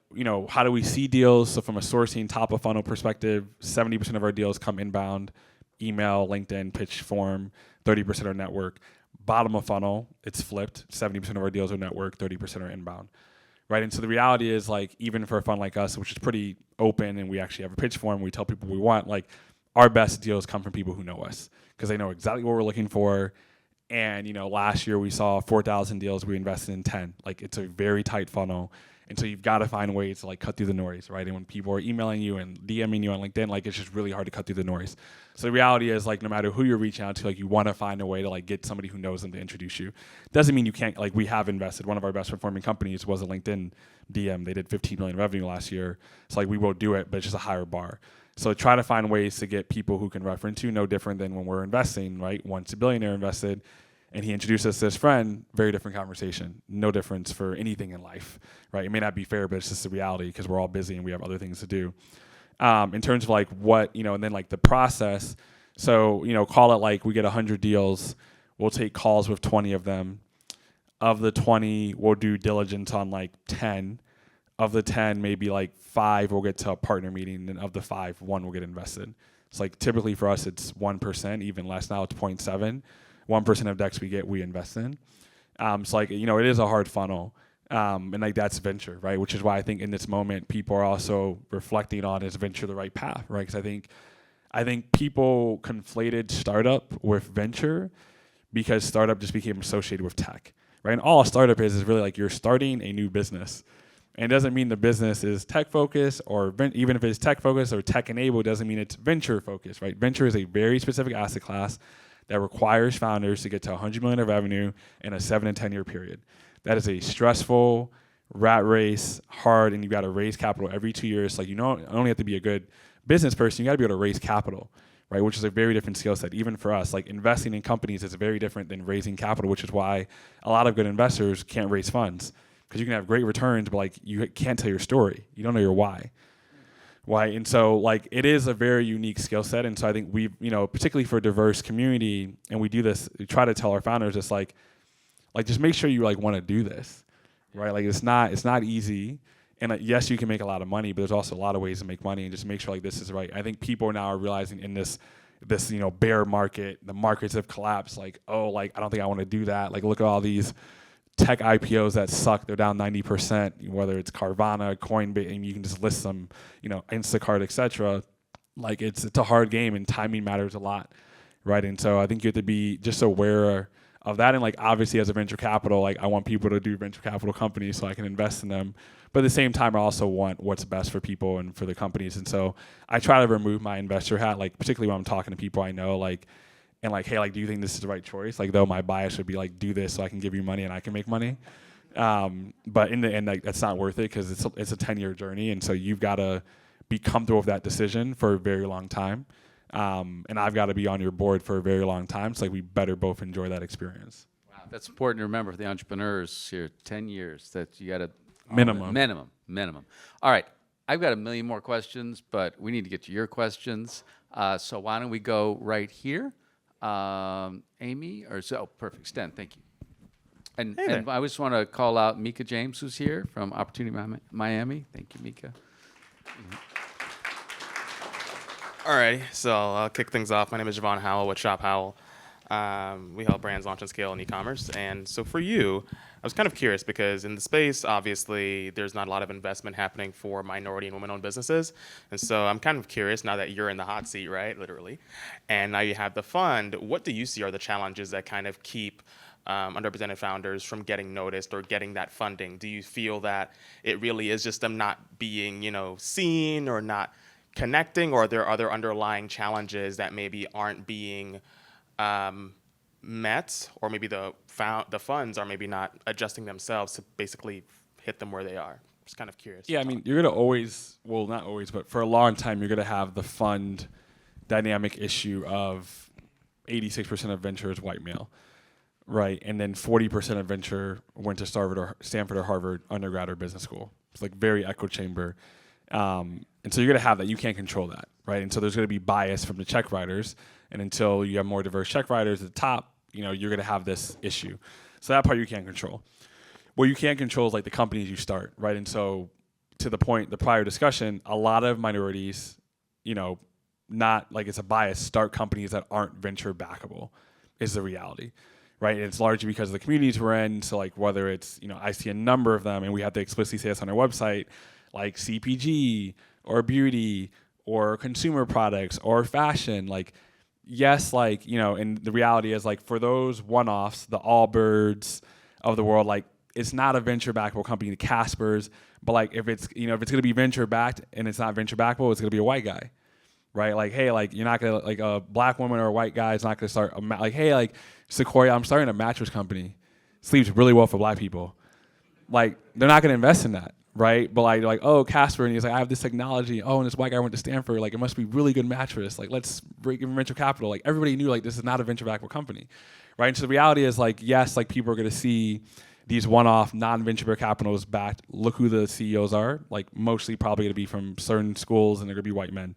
how do we see deals? So from a sourcing top of funnel perspective, 70% of our deals come inbound, email, LinkedIn, pitch form, 30% are network. Bottom of funnel, it's flipped. 70% of our deals are network, 30% are inbound. Right, and so the reality is like even for a fund like us, which is pretty open, and we actually have a pitch form, we tell people we want, like our best deals come from people who know us because they know exactly what we're looking for. And last year we saw 4,000 deals, we invested in 10. Like it's a very tight funnel, And so you've got to find ways to like cut through the noise, right? And when people are emailing you and DMing you on LinkedIn, like it's just really hard to cut through the noise. So the reality is like no matter who you're reaching out to, like you want to find a way to like get somebody who knows them to introduce you. Doesn't mean you can't, like we have invested. One of our best performing companies was a LinkedIn DM. They did 15 million revenue last year. So like we will do it, but it's just a higher bar. So try to find ways to get people who can reference you, no different than when we're investing, right? Once a billionaire invested, and he introduced us to his friend, very different conversation. No difference for anything in life, right? It may not be fair, but it's just the reality because we're all busy and we have other things to do. In terms of like what, and then like the process. So, call it like we get 100 deals. We'll take calls with 20 of them. Of the 20, we'll do diligence on like 10. Of the 10, maybe like 5 we'll get to a partner meeting. And of the 5, 1 will get invested. It's like typically for us, it's 1%, even less now, it's 0.7. 1% of decks we invest in. So like, it is a hard funnel. And like that's venture, right? Which is why I think in this moment, people are also reflecting on is venture the right path, right? Because I think people conflated startup with venture because startup just became associated with tech, right? And all a startup is really like you're starting a new business. And it doesn't mean the business is tech focused or even if it's tech focused or tech enabled, doesn't mean it's venture focused, right? Venture is a very specific asset class that requires founders to get to 100 million of revenue in a 7 to 10 year period. That is a stressful rat race, hard, and you got to raise capital every 2 years. Like you don't only have to be a good business person, you got to be able to raise capital, right? Which is a very different skill set. Even for us, like investing in companies is very different than raising capital, which is why a lot of good investors can't raise funds because you can have great returns, but like you can't tell your story. You don't know your why. Why? And so like it is a very unique skill set. And so I think we, particularly for a diverse community, and we do this, we try to tell our founders, it's like just make sure you like want to do this, right? Like it's not easy. And yes, you can make a lot of money, but there's also a lot of ways to make money and just make sure like this is right. I think people now are realizing in this bear market, the markets have collapsed. Like, oh, like I don't think I want to do that. Like look at all these tech IPOs that suck. They're down 90%, whether it's Carvana, Coinbase, and you can just list them, Instacart, etc. Like it's a hard game and timing matters a lot, right? And so I think you have to be just aware of that. And like obviously as a venture capital, like I want people to do venture capital companies so I can invest in them. But at the same time, I also want what's best for people and for the companies. And so I try to remove my investor hat, like particularly when I'm talking to people I know, and like, hey, like, do you think this is the right choice? Like, though my bias would be like, do this so I can give you money and I can make money. But in the end, like, that's not worth it because it's a 10-year journey. And so you've got to be comfortable with that decision for a very long time. And I've got to be on your board for a very long time. So like, we better both enjoy that experience. Wow, that's important to remember for the entrepreneurs here, 10 years that you got to. Minimum. All right. I've got a million more questions, but we need to get to your questions. So why don't we go right here? Amy, perfect. Stan, thank you. And I just want to call out Mika James, who's here from Opportunity Miami. Thank you, Mika. All right, so I'll kick things off. My name is Javon Howell with Shop Howell. We help brands launch and scale in e-commerce. And so for you, I was kind of curious because in the space, obviously, there's not a lot of investment happening for minority and women-owned businesses. And so I'm kind of curious now that you're in the hot seat, right, literally, and now you have the fund, what do you see are the challenges that kind of keep underrepresented founders from getting noticed or getting that funding? Do you feel that it really is just them not being, seen or not connecting, or are there other underlying challenges that maybe aren't being met, or maybe the funds are maybe not adjusting themselves to basically hit them where they are? Just kind of curious. Yeah, I mean, you're going to always, well, not always, but for a long time, you're going to have the fund dynamic issue of 86% of venture is white male, right? And then 40% of venture went to Stanford or Harvard undergrad or business school. It's like very echo chamber. And so you're going to have that. You can't control that, right? And so there's going to be bias from the check writers. And until you have more diverse check writers at the top, you're going to have this issue. So that part you can't control. What you can't control is like the companies you start, right? And so to the point, the prior discussion, a lot of minorities, not like it's a bias, start companies that aren't venture backable is the reality, right? And it's largely because of the communities we're in. So like whether it's, I see a number of them and we have to explicitly say this on our website, like CPG or beauty or consumer products or fashion, like, yes, like, and the reality is like for those one-offs, the Allbirds of the world, like it's not a venture backable company, the Casper's, but like if it's going to be venture backed and it's not venture backable, it's going to be a white guy, right? Like, hey, like you're not going to, like a black woman or a white guy is not going to start like, hey, like Sequoia, I'm starting a mattress company, sleeps really well for black people. Like they're not going to invest in that, right? But like, oh, Casper, and he's like, I have this technology. Oh, and this white guy went to Stanford. Like it must be really good mattress. Like let's give him venture capital. Like everybody knew like this is not a venture backable company, right? And so the reality is like, yes, like people are going to see these one-off non-venture capitals backed. Look who the CEOs are. Like mostly probably going to be from certain schools, and they're going to be white men.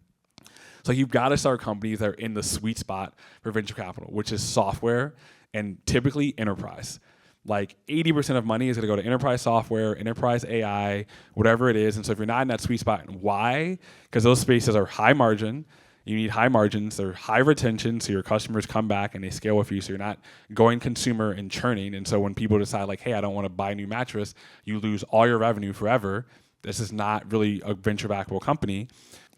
So you've got to start companies that are in the sweet spot for venture capital, which is software and typically enterprise. Like 80% of money is going to go to enterprise software, enterprise AI, whatever it is. And so if you're not in that sweet spot, why? Because those spaces are high margin. You need high margins. They're high retention, so your customers come back and they scale with you. So you're not going consumer and churning. And so when people decide like, hey, I don't want to buy a new mattress, you lose all your revenue forever. This is not really a venture-backable company.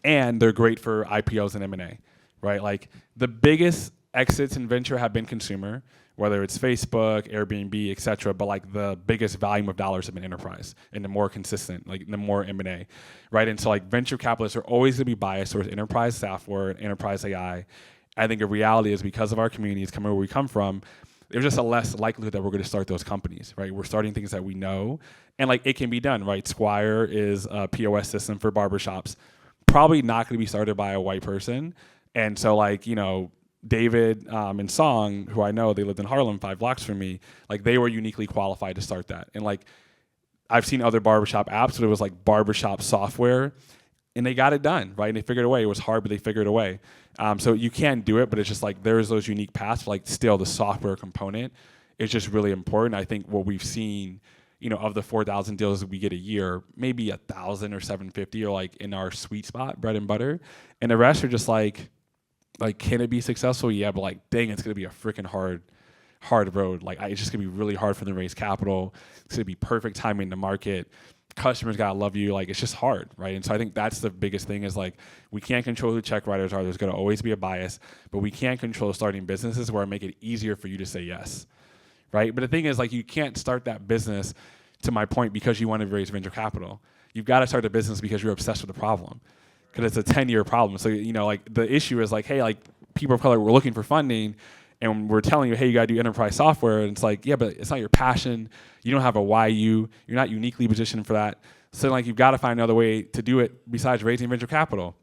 And they're great for IPOs and M&A, right? Like the biggest exits in venture have been consumer, whether it's Facebook, Airbnb, et cetera, but like the biggest volume of dollars have been enterprise and the more consistent, like the more M&A, right? And so like venture capitalists are always gonna be biased towards enterprise software and enterprise AI. I think the reality is because of our communities coming where we come from, there's just a less likelihood that we're gonna start those companies, right? We're starting things that we know, and like it can be done, right? Squire is a POS system for barbershops, probably not gonna be started by a white person. And so like, David and Song, who I know, they lived in Harlem 5 blocks from me, like they were uniquely qualified to start that. And like I've seen other barbershop apps, but it was like barbershop software, and they got it done, right? And they figured it away. It was hard, but they figured it away. So you can do it, but it's just like there's those unique paths. Like still the software component is just really important. I think what we've seen, of the 4,000 deals that we get a year, maybe 1,000 or 750 are like in our sweet spot, bread and butter. And the rest are just like, can it be successful? Yeah, but like, dang, it's gonna be a freaking hard road. Like, it's just gonna be really hard for them to raise capital. It's gonna be perfect timing in the market. Customers gotta love you. Like, it's just hard, right? And so I think that's the biggest thing is like, we can't control who check writers are. There's gonna always be a bias, but we can control starting businesses where I make it easier for you to say yes, right? But the thing is like, you can't start that business, to my point, because you want to raise venture capital. You've got to start a business because you're obsessed with the problem. Because it's a 10-year problem. So, like the issue is like, hey, like people of color, we're looking for funding and we're telling you, hey, you got to do enterprise software. And it's like, yeah, but it's not your passion. You don't have a YU. You're not uniquely positioned for that. So like, you've got to find another way to do it besides raising venture capital.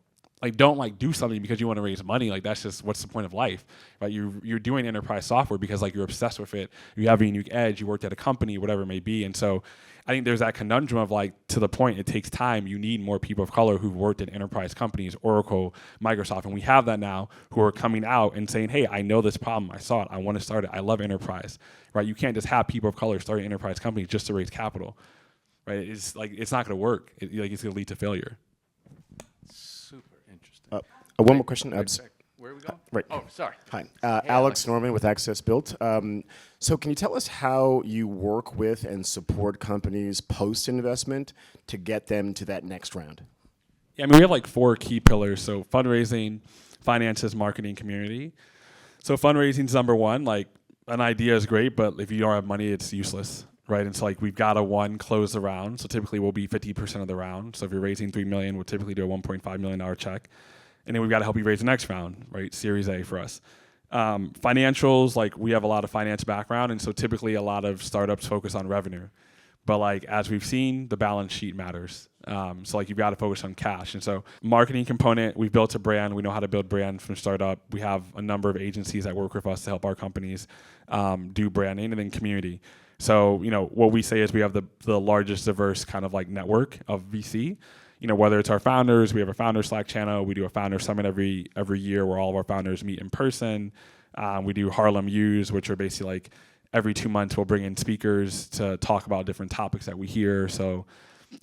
Like, don't like do something because you want to raise money. Like, that's just, what's the point of life, right? You're doing enterprise software because like you're obsessed with it. You have a unique edge. You worked at a company, whatever it may be. And so I think there's that conundrum of like, to the point, it takes time. You need more people of color who've worked at enterprise companies, Oracle, Microsoft, and we have that now, who are coming out and saying, hey, I know this problem. I saw it. I want to start it. I love enterprise, right? You can't just have people of color starting enterprise companies just to raise capital, right? It's like, it's not going to work. It's going to lead to failure. Super interesting. One more question. Where are we going? Right. Oh, sorry. Hi. Alex. Alex Norman with Access Built. So can you tell us how you work with and support companies post-investment to get them to that next round? Yeah, I mean, we have like 4 key pillars. So fundraising, finances, marketing, community. So fundraising is number 1. Like, an idea is great, but if you don't have money, it's useless, right? And so like, we've got to close the round. So typically we'll be 50% of the round. So if you're raising $3 million, we'll typically do a $1.5 million check. And then we've got to help you raise the next round, right? Series A for us. Financials, like we have a lot of finance background, and so typically a lot of startups focus on revenue. But like as we've seen, the balance sheet matters. So like you've got to focus on cash. And so marketing component, we've built a brand. We know how to build brand from startup. We have a number of agencies that work with us to help our companies do branding, and then community. So what we say is we have the largest diverse kind of like network of VC. Whether it's our founders, we have a founder Slack channel. We do a founder summit every year where all of our founders meet in person. We do Harlem U's, which are basically like every 2 months we'll bring in speakers to talk about different topics that we hear. So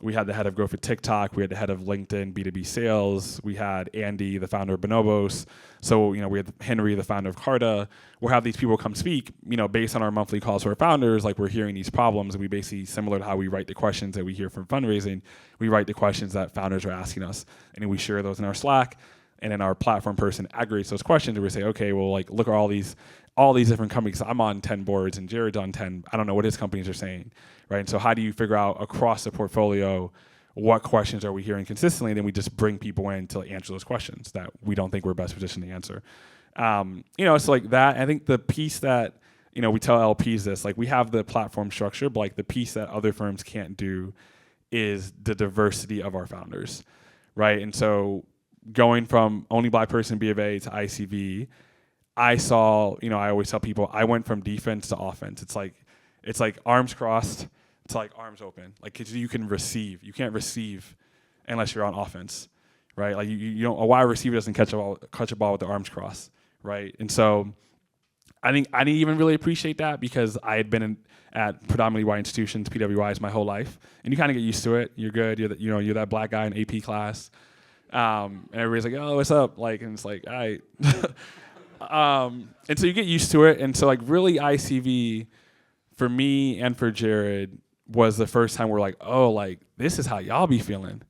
we had the head of growth at TikTok. We had the head of LinkedIn B2B sales. We had Andy, the founder of Bonobos. So, we had Henri, the founder of Carta. We'll have these people come speak, based on our monthly calls to our founders. Like, we're hearing these problems, and we basically, similar to how we write the questions that we hear from fundraising, we write the questions that founders are asking us. And then we share those in our Slack. And then our platform person aggregates those questions, and we say, okay, well, like, look at all these all these different companies. I'm on 10 boards and Jared's on 10. I don't know what his companies are saying, right? And so how do you figure out across the portfolio what questions are we hearing consistently? And then we just bring people in to answer those questions that we don't think we're best positioned to answer. It's like that. I think the piece that, we tell LPs this, like we have the platform structure, but like the piece that other firms can't do is the diversity of our founders, right? And so going from only Black person B of A to ICV, I saw, I always tell people, I went from defense to offense. It's like arms crossed to like arms open. Like 'cause you can receive. You can't receive unless you're on offense, right? Like you don't, a wide receiver doesn't catch a ball with the arms crossed, right? And so I think I didn't even really appreciate that because I had been at predominantly white institutions, PWIs, my whole life, and you kind of get used to it. You're good. You're that black guy in AP class, and everybody's like, "Oh, what's up?" Like, and it's like, "All right." And so you get used to it. And so like really ICV for me and for Jared was the first time we're like, oh, like this is how y'all be feeling.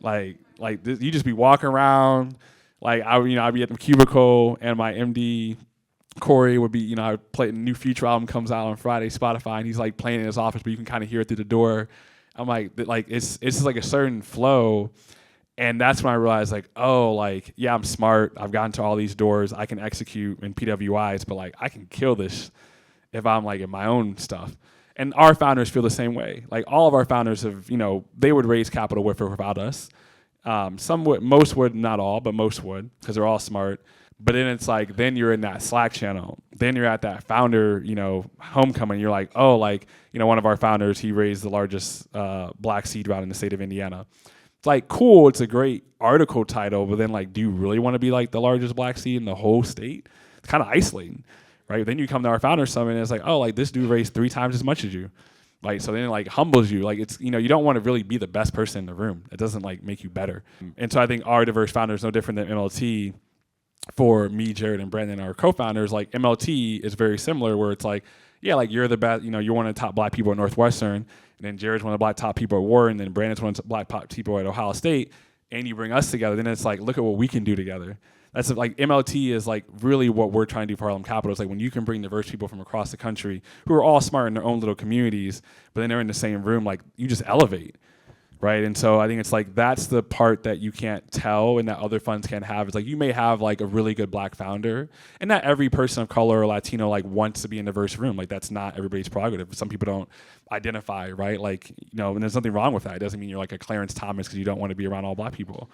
Like this, you just be walking around. Like I'd be at the cubicle and my MD Corey would be, I would play a new Future album comes out on Friday, Spotify, and he's like playing in his office, but you can kind of hear it through the door. I'm like it's just like a certain flow. And that's when I realized, like, oh, like, yeah, I'm smart. I've gotten to all these doors. I can execute in PWIs, but, like, I can kill this if I'm, like, in my own stuff. And our founders feel the same way. Like, all of our founders have, they would raise capital with or without us. Some would, most would, not all, but most would, because they're all smart. But then it's like, then you're in that Slack channel. Then you're at that founder, homecoming. You're like, oh, like, one of our founders, he raised the largest black seed round in the state of Indiana. It's like, cool, it's a great article title, but then like, do you really want to be like the largest black seed in the whole state? It's kind of isolating, right? Then you come to our Founders Summit and it's like, oh, like this dude raised 3 times as much as you. Like, so then it like humbles you. Like it's, you don't want to really be the best person in the room. It doesn't like make you better. And so I think our diverse founders no different than MLT. For me, Jared, and Brandon, our co-founders, like MLT is very similar where it's like, yeah, like you're the best, you're one of the top black people at Northwestern, and then Jared's one of the black top people at Wharton, and then Brandon's one of the black top people at Ohio State, and you bring us together, then it's like, look at what we can do together. That's like MLT is like really what we're trying to do for Harlem Capital. It's like when you can bring diverse people from across the country who are all smart in their own little communities, but then they're in the same room, like you just elevate. Right, and so I think it's like that's the part that you can't tell and that other funds can't have. It's like you may have like a really good black founder, and not every person of color or Latino like wants to be in a diverse room. Like that's not everybody's prerogative. Some people don't identify, right? Like and there's nothing wrong with that. It doesn't mean you're like a Clarence Thomas because you don't want to be around all black people.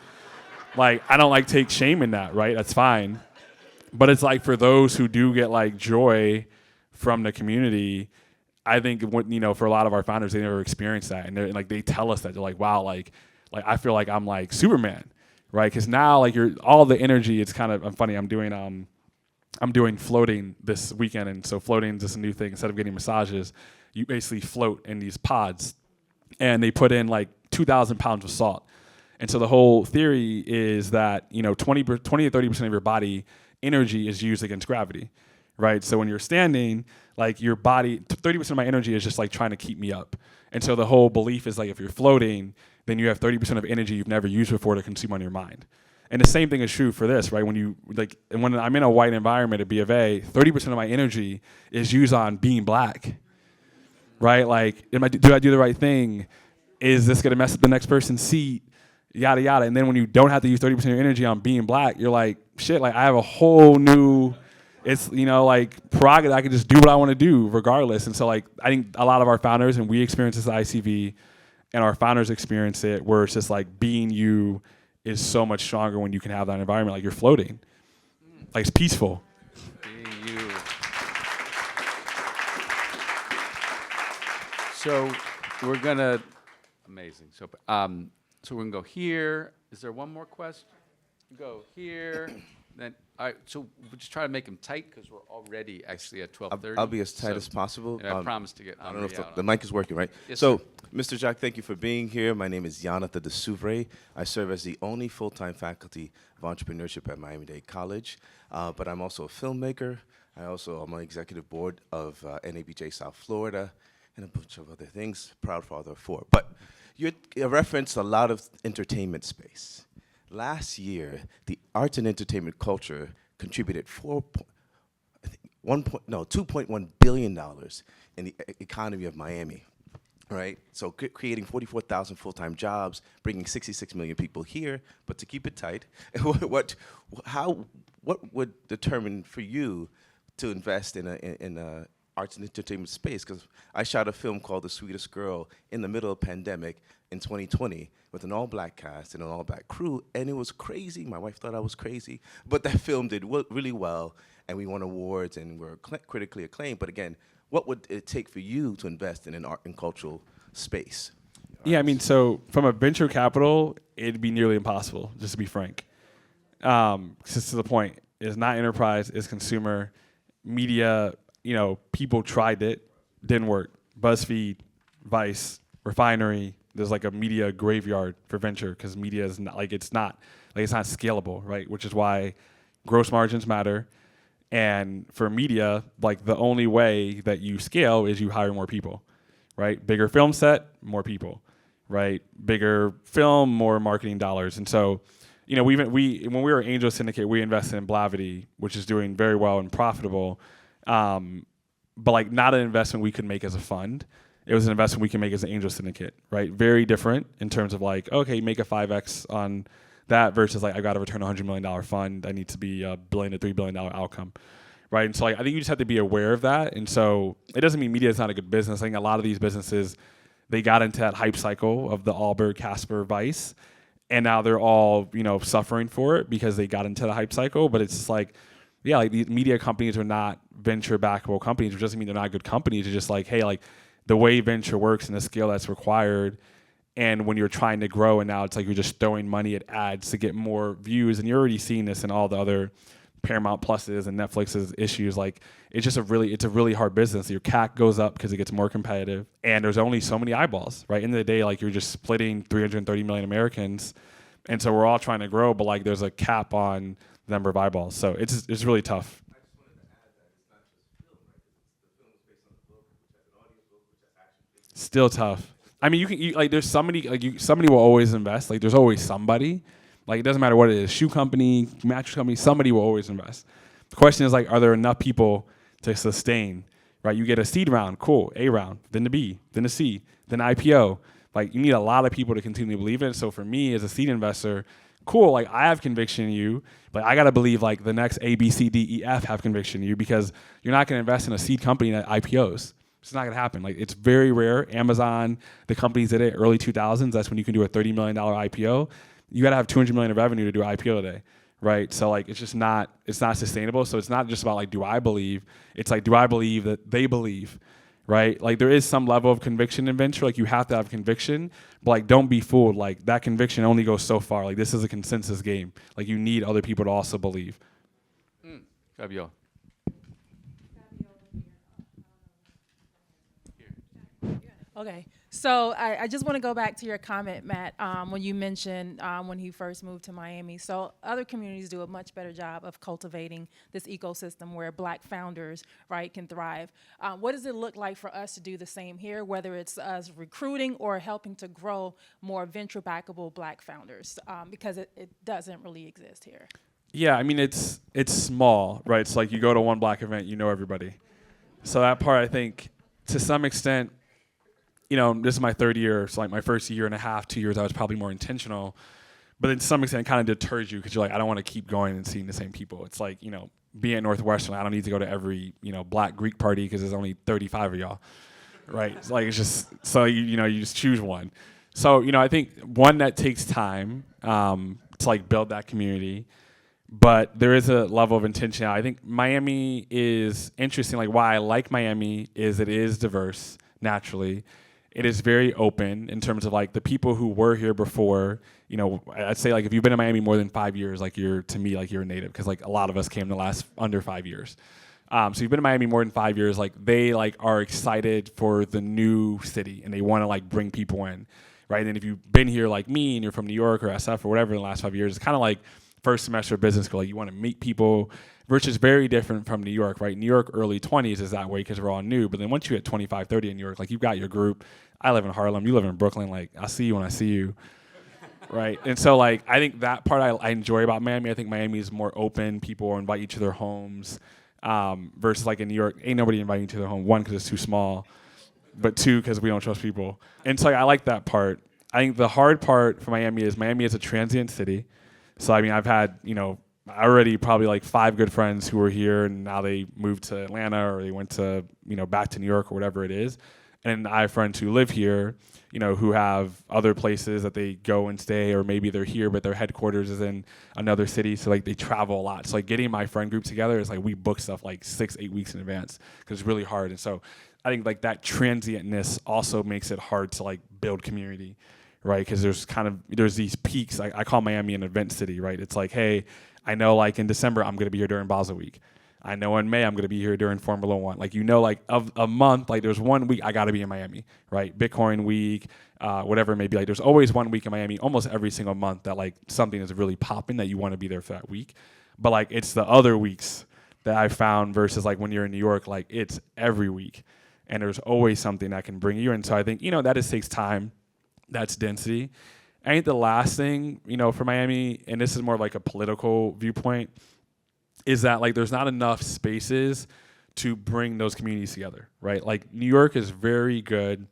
Like I don't like take shame in that, right? That's fine, but it's like for those who do get like joy from the community. I think for a lot of our founders, they never experienced that, and they're like they tell us that they're like, wow, like I feel like I'm like Superman, right? Because now like you're all the energy. It's kind of funny. I'm doing floating this weekend, and so floating is just a new thing. Instead of getting massages, you basically float in these pods, and they put in like 2,000 pounds of salt. And so the whole theory is that 20 to 30% of your body energy is used against gravity. Right, so when you're standing, like your body, 30% of my energy is just like trying to keep me up. And so the whole belief is like if you're floating, then you have 30% of energy you've never used before to consume on your mind. And the same thing is true for this, right? When I'm in a white environment at B of A, 30% of my energy is used on being black. Right, like do I do the right thing? Is this gonna mess up the next person's seat? Yada yada. And then when you don't have to use 30% of your energy on being black, you're like, shit, like I have a whole new. It's, like prerogative. I can just do what I want to do regardless. And so like, I think a lot of our founders, and we experience this at ICV, and our founders experience it where it's just like being you is so much stronger when you can have that environment. Like you're floating. Like it's peaceful. Being you. So we're gonna, amazing. So we're gonna go here. Is there one more question? Go here. Then, all right, so we'll just try to make them tight because we're already actually at 12:30. I'll be as tight as possible. And I promise to get. I don't know if the mic is working, right? Yes, so, sir. Mr. Jacques, thank you for being here. My name is Jonathan de Souvray. I serve as the only full-time faculty of entrepreneurship at Miami-Dade College, but I'm also a filmmaker. I'm on the executive board of NABJ South Florida and a bunch of other things. Proud father of 4. But you referenced a lot of entertainment space. Last year, the arts and entertainment culture contributed $2.1 billion in the economy of Miami. Right, so creating 44,000 full-time jobs, bringing 66 million people here. But to keep it tight, what would determine for you to invest in a arts and entertainment space? Because I shot a film called The Sweetest Girl in the middle of pandemic in 2020 with an all-black cast and an all-black crew, and it was crazy. My wife thought I was crazy, but that film did really well, and we won awards and were critically acclaimed. But again, what would it take for you to invest in an art and cultural space? Yeah, I mean, so from a venture capital, it'd be nearly impossible, just to be frank. Just to the point, it's not enterprise, it's consumer. Media, people tried it, didn't work. BuzzFeed, Vice, Refinery, there's like a media graveyard for venture because media is not, it's not scalable, right? Which is why gross margins matter. And for media, like the only way that you scale is you hire more people, right? Bigger film set, more people, right? Bigger film, more marketing dollars. And so, when we were Angel Syndicate, we invested in Blavity, which is doing very well and profitable, but like not an investment we could make as a fund. It was an investment we can make as an Angel Syndicate, right? Very different in terms of like, okay, make a 5X on that versus like I got to return a $100 million fund. I need to be $1 billion to $3 billion outcome, right? And so like I think you just have to be aware of that. And so it doesn't mean media is not a good business. I think a lot of these businesses, they got into that hype cycle of the Allbird, Casper, Vice, and now they're all suffering for it because they got into the hype cycle. But it's just like, yeah, like these media companies are not venture backable companies, which doesn't mean they're not good companies. It's just like, hey, like the way venture works and the scale that's required. And when you're trying to grow and now it's like you're just throwing money at ads to get more views, and you're already seeing this in all the other Paramount Pluses and Netflix's issues. Like it's a really hard business. Your CAC goes up because it gets more competitive, and there's only so many eyeballs, right? End of the day, like you're just splitting 330 million Americans, and so we're all trying to grow, but like there's a cap on the number of eyeballs. So it's really tough. I just wanted to add that it's not just film, right? The film is based on a book, which has an audio book, which has action. Still tough. I mean, there's somebody will always invest. Like there's always somebody. Like it doesn't matter what it is, shoe company, mattress company, somebody will always invest. The question is like, are there enough people to sustain, right? You get a seed round, cool, A round, then the B, then the C, then IPO. Like you need a lot of people to continue to believe in it. So for me as a seed investor, cool, like I have conviction in you, but I gotta believe like the next A, B, C, D, E, F have conviction in you, because you're not gonna invest in a seed company that IPOs. It's not gonna happen. Like it's very rare. Amazon, the companies that did it, early 2000s, that's when you can do a $30 million IPO. You gotta have 200 million of revenue to do an IPO today, right? So like it's not sustainable. So it's not just about like, do I believe? It's like, do I believe that they believe, right? Like there is some level of conviction in venture. Like you have to have conviction, but like don't be fooled. Like that conviction only goes so far. Like this is a consensus game. Like you need other people to also believe. Fabio. Okay, so I just want to go back to your comment, Matt, when you mentioned when he first moved to Miami. So other communities do a much better job of cultivating this ecosystem where Black founders, right, can thrive. What does it look like for us to do the same here, whether it's us recruiting or helping to grow more venture-backable Black founders, because it doesn't really exist here? Yeah, I mean, it's small, right? It's like you go to one Black event, you know everybody. So that part, I think, to some extent, this is my third year, so like my first year and a half, 2 years, I was probably more intentional. But then to some extent, it kind of deters you because you're like, I don't want to keep going and seeing the same people. It's like, being at Northwestern, I don't need to go to every, Black Greek party because there's only 35 of y'all, right? It's like, it's just, so you just choose one. So, I think one that takes time to like build that community, but there is a level of intention. I think Miami is interesting. Like why I like Miami is it is diverse naturally. It is very open in terms of like the people who were here before. I'd say like if you've been in Miami more than 5 years, like you're a native, because like a lot of us came the last under 5 years. So you've been in Miami more than 5 years, like they like are excited for the new city and they want to like bring people in, right? And then if you've been here like me and you're from New York or SF or whatever in the last 5 years, it's kind of like first semester of business school. Like you want to meet people, which is very different from New York, right? New York early 20s is that way because we're all new. But then once you hit 25, 30 in New York, like you've got your group. I live in Harlem. You live in Brooklyn. Like I see you when I see you, right? And so like I think that part I enjoy about Miami. I think Miami is more open. People invite you to their homes. versus like in New York, ain't nobody inviting you to their home. One, because it's too small, but two, because we don't trust people. And so like, I like that part. I think the hard part for Miami is a transient city. So I mean, I've had, already probably like 5 good friends who were here and now they moved to Atlanta or they went to, back to New York or whatever it is. And I have friends who live here, who have other places that they go and stay, or maybe they're here, but their headquarters is in another city. So like they travel a lot. So like getting my friend group together is like, we book stuff like 6-8 weeks in advance because it's really hard. And so I think like that transientness also makes it hard to like build community, right? Because there's these peaks. I call Miami an event city, right? It's like, hey, I know like in December, I'm going to be here during Basel Week. I know in May, I'm going to be here during Formula One. Like, like of a month, like there's 1 week I got to be in Miami, right? Bitcoin week, whatever it may be. Like there's always 1 week in Miami, almost every single month that like something is really popping that you want to be there for that week. But like it's the other weeks that I found versus like when you're in New York, like it's every week. And there's always something that can bring you. And so I think, that just takes time. That's density. I think the last thing, for Miami, and this is more of like a political viewpoint, is that like there's not enough spaces to bring those communities together, right? Like New York is very good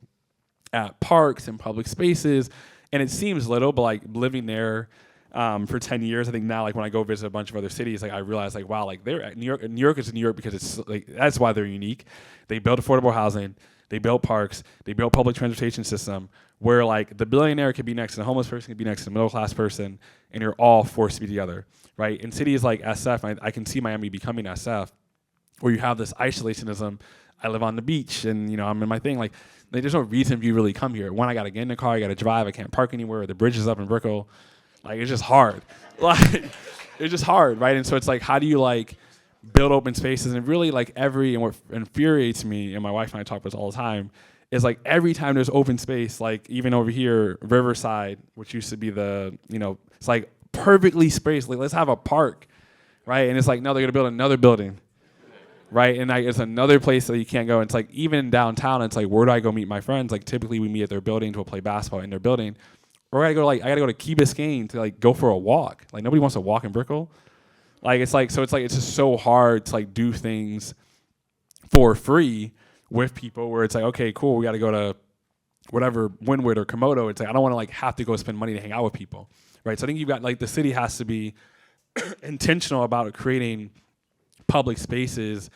at parks and public spaces, and it seems little, but like living there for 10 years, I think now like when I go visit a bunch of other cities, like I realize like, wow, like they're New York is New York because it's like, that's why they're unique. They built affordable housing, they built parks, they built public transportation system where like the billionaire could be next to the homeless person, could be next to the middle class person, and you're all forced to be together, right? In cities like SF, I can see Miami becoming SF, where you have this isolationism. I live on the beach and, I'm in my thing. Like there's no reason for you to really come here. One, I got to get in the car, I got to drive, I can't park anywhere. The bridge is up in Brickell. Like, it's just hard. Like, it's just hard, right? And so it's like, how do you like build open spaces? And really like and what infuriates me, and my wife and I talk about this all the time, is like every time there's open space, like even over here, Riverside, which used to be it's like perfectly spaced. Like, let's have a park, right? And it's like, no, they're gonna build another building, right? And like, it's another place that you can't go. And it's like, even downtown, it's like, where do I go meet my friends? Like, typically we meet at their building to play basketball in their building. Or I gotta go to Key Biscayne to like go for a walk. Like nobody wants to walk in Brickell. Like it's just so hard to like do things for free with people where it's like, okay, cool, we gotta go to whatever, Wynwood or Komodo. It's like, I don't wanna like have to go spend money to hang out with people, right? So I think you've got like the city has to be intentional about creating public spaces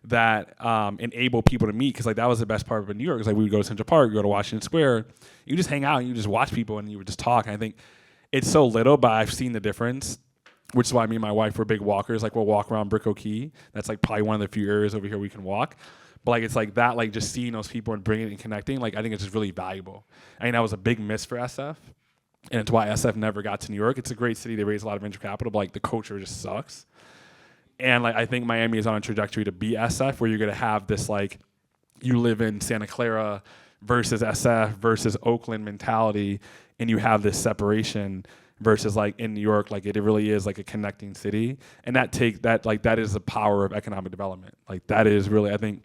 that enable people to meet, because like that was the best part of New York. Is like we would go to Central Park, go to Washington Square, you just hang out and you just watch people and you would just talk. And I think it's so little, but I've seen the difference, which is why me and my wife were big walkers. Like we'll walk around Brickell Key. That's like probably one of the few areas over here we can walk. But like it's like that, like just seeing those people and bringing it and connecting. Like I think it's just really valuable. I think that was a big miss for SF, and it's why SF never got to New York. It's a great city. They raise a lot of venture capital, but like the culture just sucks. And like I think Miami is on a trajectory to be SF, where you're gonna have this like you live in Santa Clara versus SF versus Oakland mentality, and you have this separation versus like in New York, like it really is like a connecting city, and that is the power of economic development. Like that is really, I think,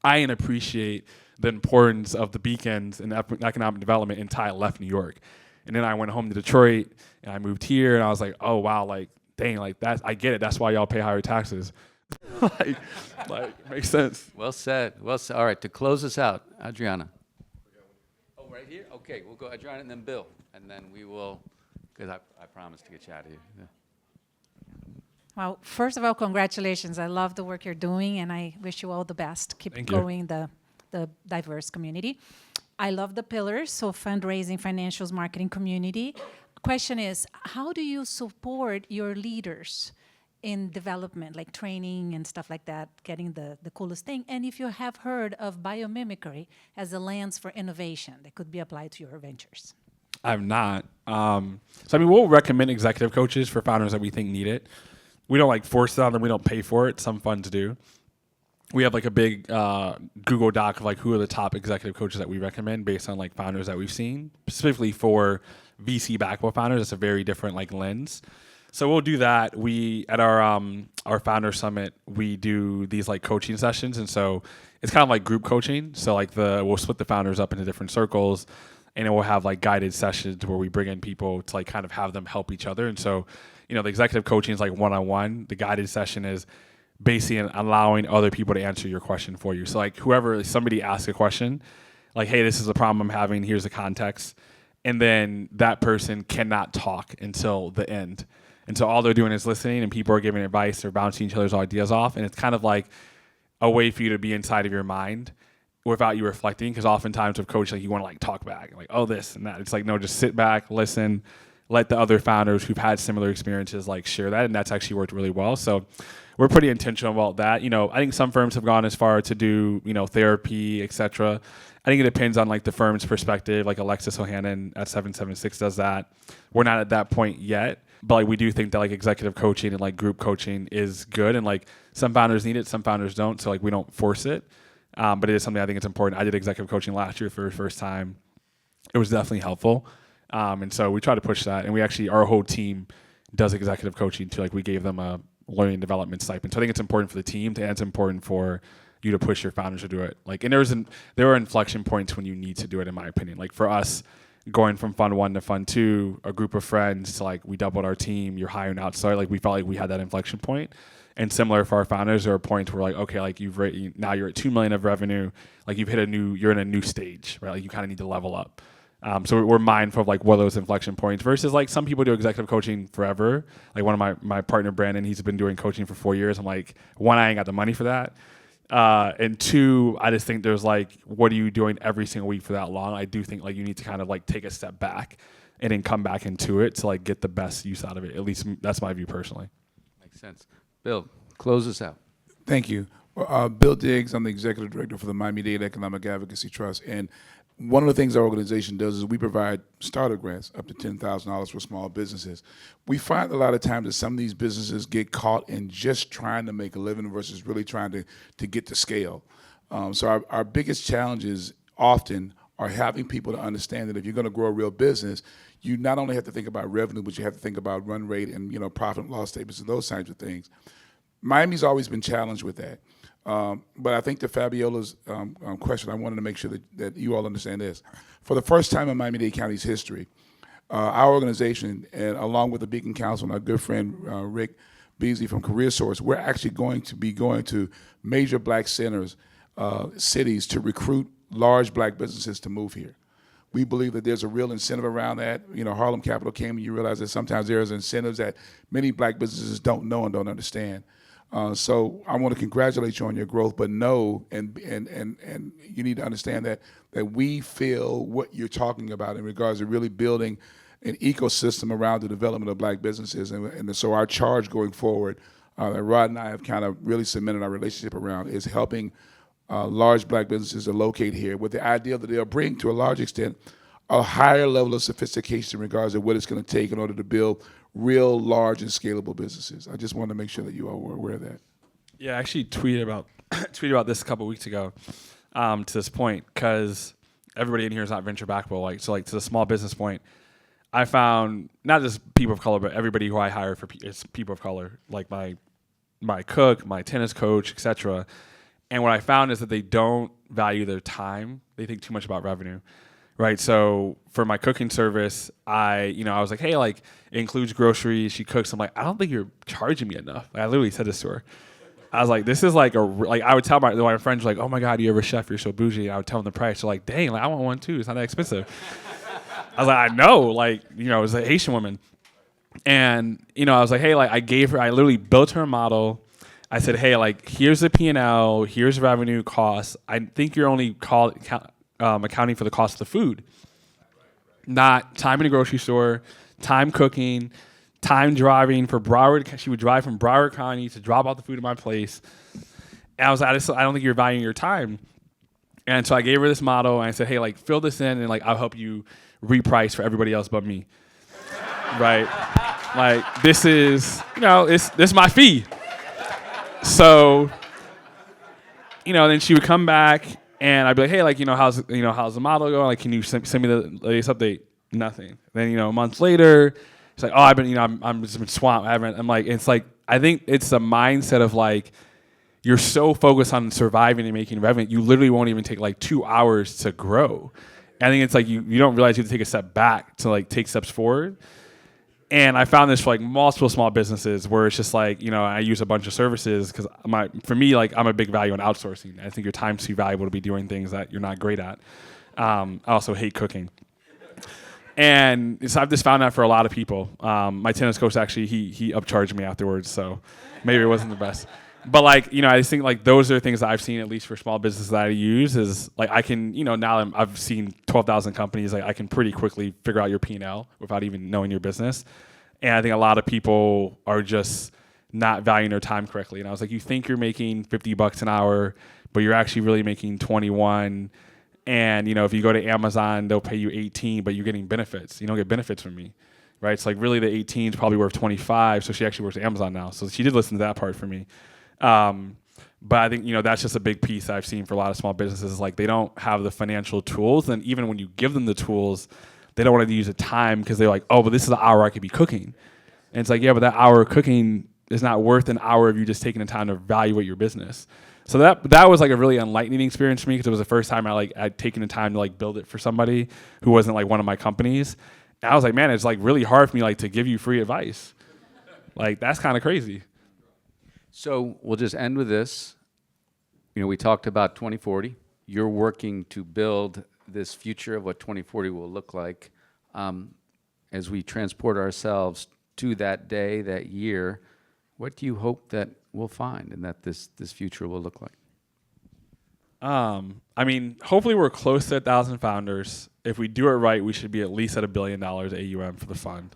I appreciate the importance of the beacons in economic development until I left New York, and then I went home to Detroit and I moved here, and I was like, oh wow, like. Dang, like that, I get it. That's why y'all pay higher taxes. like, makes sense. Well said. Well said. All right, to close us out, Adriana. Oh, right here? Okay, we'll go Adriana and then Bill. And then we will, because I promised to get you out of here. Yeah. Well, first of all, congratulations. I love the work you're doing, and I wish you all the best. Keep growing the diverse community. I love the pillars, so fundraising, financials, marketing, community. Question is, how do you support your leaders in development, like training and stuff like that, getting the coolest thing? And if you have heard of biomimicry as a lens for innovation that could be applied to your ventures? I have not. So I mean, we'll recommend executive coaches for founders that we think need it. We don't like force it on them. We don't pay for it. Some funds do. We have like a big Google Doc of like who are the top executive coaches that we recommend based on like founders that we've seen, specifically for VC backable founders. It's a very different like lens. So we'll do that. We at our founder summit, we do these like coaching sessions, and so it's kind of like group coaching. So like we'll split the founders up into different circles, and then we'll have like guided sessions where we bring in people to like kind of have them help each other. And so, the executive coaching is like one-on-one. The guided session is basically allowing other people to answer your question for you. So like somebody asks a question, like, hey, this is a problem I'm having, here's the context. And then that person cannot talk until the end. And so all they're doing is listening, and people are giving advice, they're bouncing each other's ideas off. And it's kind of like a way for you to be inside of your mind without you reflecting. Because oftentimes with coach, like you want to like talk back, like, oh, this and that. It's like, no, just sit back, listen, let the other founders who've had similar experiences like share that. And that's actually worked really well. So we're pretty intentional about that. You know, I think some firms have gone as far to do, you know, therapy, et cetera. I think it depends on like the firm's perspective. Like Alexis O'Hannon at 776 does that. We're not at that point yet, but like we do think that like executive coaching and like group coaching is good. And like some founders need it, some founders don't. So like we don't force it, but it is something I think it's important. I did executive coaching last year for the first time. It was definitely helpful. And so we try to push that. And we actually, our whole team does executive coaching too. Like we gave them a learning development stipend. So I think it's important for the team, and it's important for you to push your founders to do it. Like, and there are inflection points when you need to do it, in my opinion. Like for us, going from fund 1 to fund 2, a group of friends to like we doubled our team, you're hiring outside. Like we felt like we had that inflection point. And similar for our founders, there are points where like, okay, like now you're at $2 million of revenue, like you're in a new stage, right? Like you kind of need to level up. So we're mindful of like what are those inflection points versus like some people do executive coaching forever. Like one of my partner, Brandon, he's been doing coaching for 4 years. I'm like, one, I ain't got the money for that. And two, I just think there's like, what are you doing every single week for that long? I do think like you need to kind of like take a step back and then come back into it to like get the best use out of it. At least that's my view personally. Makes sense. Bill, close us out. Thank you. Bill Diggs, I'm the executive director for the Miami-Dade Economic Advocacy Trust. And one of the things our organization does is we provide starter grants up to $10,000 for small businesses. We find a lot of times that some of these businesses get caught in just trying to make a living versus really trying to get to scale. So our biggest challenges often are having people to understand that if you're going to grow a real business, you not only have to think about revenue, but you have to think about run rate and profit and loss statements and those types of things. Miami's always been challenged with that. But I think to Fabiola's question, I wanted to make sure that you all understand this. For the first time in Miami-Dade County's history, our organization, and along with the Beacon Council and our good friend Rick Beasley from Career Source, we're actually going to be going to major black centers, cities, to recruit large black businesses to move here. We believe that there's a real incentive around that. Harlem Capital came and you realize that sometimes there's incentives that many black businesses don't know and don't understand. So I want to congratulate you on your growth, but know and you need to understand that we feel what you're talking about in regards to really building an ecosystem around the development of black businesses. And so our charge going forward, that Rod and I have kind of really cemented our relationship around, is helping large black businesses to locate here with the idea that they'll bring, to a large extent, a higher level of sophistication in regards to what it's going to take in order to build real large and scalable businesses. I just wanted to make sure that you all were aware of that. Yeah, I actually tweeted about this a couple of weeks ago to this point, because everybody in here is not venture backable. Like to the small business point, I found not just people of color, but everybody who I hire it's people of color, like my cook, my tennis coach, etc. And what I found is that they don't value their time. They think too much about revenue. Right, so for my cooking service, I was like, hey, like, it includes groceries. She cooks. I'm like, I don't think you're charging me enough. Like, I literally said this to her. I was like, this is like I would tell my friends, like, oh my God, you ever chef? You're so bougie. And I would tell them the price. They're like, dang, like, I want one too. It's not that expensive. I was like, I know, like, it was a Haitian woman. And, I was like, hey, like, I literally built her a model. I said, hey, like, here's the P&L, here's revenue, costs. I think you're only accounting for the cost of the food, not time in the grocery store, time cooking, time driving for Broward. She would drive from Broward County to drop off the food at my place. And I was like, I don't think you're valuing your time. And so I gave her this model, and I said, hey, like, fill this in, and like, I'll help you reprice for everybody else but me. Right? Like, this is my fee. So, then she would come back, and I'd be like, hey, like, how's the model going? Like, can you send me the latest update? Nothing. Then, a month later, it's like, oh, I've been, I'm just been swamped. I'm like, it's like, I think it's the mindset of like, you're so focused on surviving and making revenue, you literally won't even take like 2 hours to grow. I think it's like, you don't realize you have to take a step back to like take steps forward. And I found this for like multiple small businesses where it's just like, you know, I use a bunch of services because for me, like I'm a big value in outsourcing. I think your time's too valuable to be doing things that you're not great at. I also hate cooking. And so I've just found that for a lot of people. My tennis coach actually, he upcharged me afterwards, so maybe it wasn't the best. But like, you know, I just think like those are things that I've seen, at least for small businesses that I use, is like I can, you know, now I've seen 12,000 companies, like I can pretty quickly figure out your P&L without even knowing your business. And I think a lot of people are just not valuing their time correctly. And I was like, you think you're making $50 an hour, but you're actually really making 21. And, you know, if you go to Amazon, they'll pay you 18, but you're getting benefits. You don't get benefits from me, right? It's like really the 18 is probably worth 25. So she actually works at Amazon now. So she did listen to that part for me. But I think, you know, that's just a big piece I've seen for a lot of small businesses is like they don't have the financial tools. And even when you give them the tools, they don't want to use the time because they're like, oh, but this is the hour I could be cooking. And it's like, yeah, but that hour of cooking is not worth an hour of you just taking the time to evaluate your business. So that was like a really enlightening experience for me because it was the first time I'd taken the time to like build it for somebody who wasn't like one of my companies. And I was like, man, it's like really hard for me like to give you free advice. Like that's kind of crazy. So we'll just end with this. You know, we talked about 2040. You're working to build this future of what 2040 will look like. As we transport ourselves to that day, that year, what do you hope that we'll find and that this future will look like? I mean, hopefully we're close to 1,000 founders. If we do it right, we should be at least at $1 billion AUM for the fund.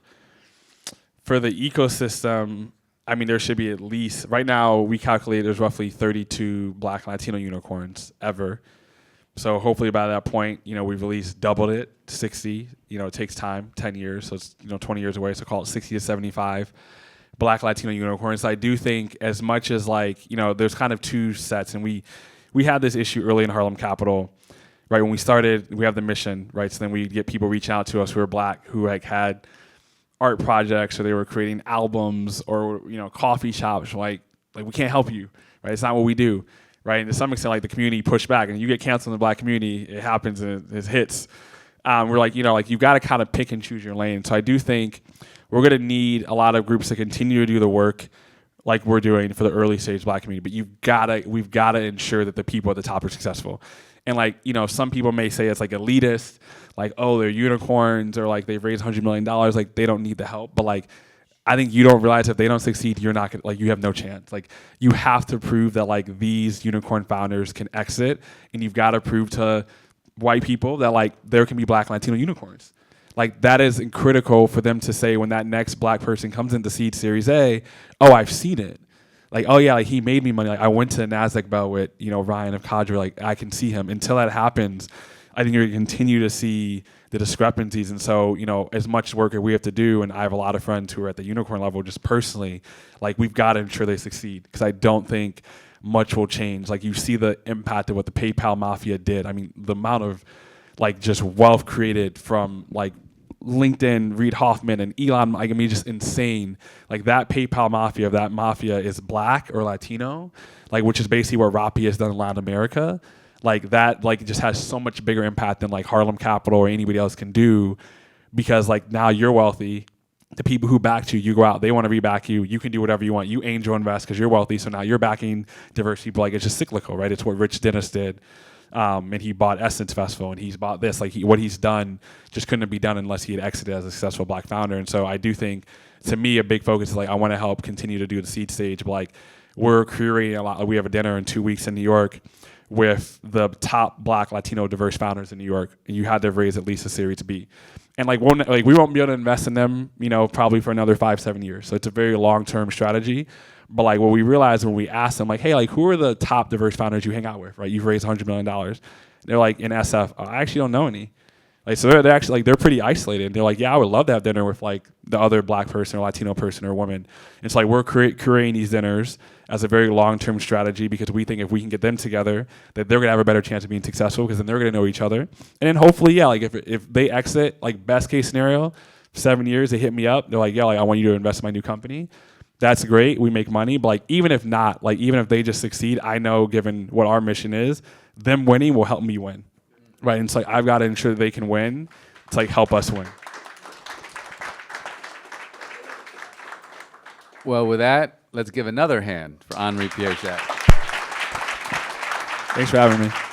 For the ecosystem, I mean, there should be at least, right now we calculate there's roughly 32 Black Latino unicorns ever. So hopefully by that point, you know, we've at least doubled it to 60. You know, it takes time, 10 years. So it's, you know, 20 years away. So call it 60 to 75 Black Latino unicorns. I do think as much as like, you know, there's kind of two sets. And we had this issue early in Harlem Capital, right? When we started, we have the mission, right? So then we get people reaching out to us who are Black, who like had art projects or they were creating albums or, you know, coffee shops. Like we can't help you, right? It's not what we do. Right, and to some extent, like the community pushed back, and you get canceled in the Black community, it happens and it hits. We're like, you know, like you've got to kind of pick and choose your lane. So I do think we're going to need a lot of groups to continue to do the work like we're doing for the early stage Black community. But we've got to ensure that the people at the top are successful. And like, you know, some people may say it's like elitist, like, oh, they're unicorns or like they've raised $100 million, like they don't need the help. But like, I think you don't realize if they don't succeed, you're not gonna, like, you have no chance. Like, you have to prove that like these unicorn founders can exit, and you've got to prove to white people that like there can be Black Latino unicorns. Like that is critical for them to say when that next Black person comes into seed Series A, oh, I've seen it. Like, oh yeah, like he made me money. Like I went to the NASDAQ bell with, you know, Ryan of Cadre. Like I can see him. Until that happens, I think you're gonna continue to see the discrepancies. And so, you know, as much work as we have to do, and I have a lot of friends who are at the unicorn level just personally, like we've got to ensure they succeed because I don't think much will change. Like you see the impact of what the PayPal mafia did. I mean, the amount of like just wealth created from like LinkedIn, Reid Hoffman and Elon, like, I mean, just insane. Like that PayPal mafia, if that mafia is Black or Latino, like which is basically what Rappi has done in Latin America. Like that, like just has so much bigger impact than like Harlem Capital or anybody else can do, because like now you're wealthy. The people who backed you, you go out, they want to reback you. You can do whatever you want. You angel invest because you're wealthy. So now you're backing diverse people. Like it's just cyclical, right? It's what Rich Dennis did, and he bought Essence Festival, and he's bought this. Like what he's done just couldn't be done unless he had exited as a successful Black founder. And so I do think, to me, a big focus is like I want to help continue to do the seed stage. But like we're curating a lot. We have a dinner in 2 weeks in New York with the top Black Latino diverse founders in New York, and you had to raise at least a Series B. And like we won't be able to invest in them, you know, probably for another 5-7 years. So it's a very long-term strategy. But like what we realized when we asked them, like, hey, like who are the top diverse founders you hang out with, right? You've raised $100 million. They're like, in SF, I actually don't know any. Like, so they're actually like, they're pretty isolated. They're like, yeah, I would love to have dinner with like the other Black person or Latino person or woman. It's like we're curating these dinners as a very long-term strategy because we think if we can get them together, that they're gonna have a better chance of being successful because then they're gonna know each other. And then hopefully, yeah, like if they exit, like best case scenario, 7 years, they hit me up. They're like, yeah, like I want you to invest in my new company. That's great. We make money. But like even if not, like even if they just succeed, I know given what our mission is, them winning will help me win. Right, and it's like I've got to ensure that they can win to like help us win. Well, with that, let's give another hand for Henri Pierre-Jacques. Thanks for having me.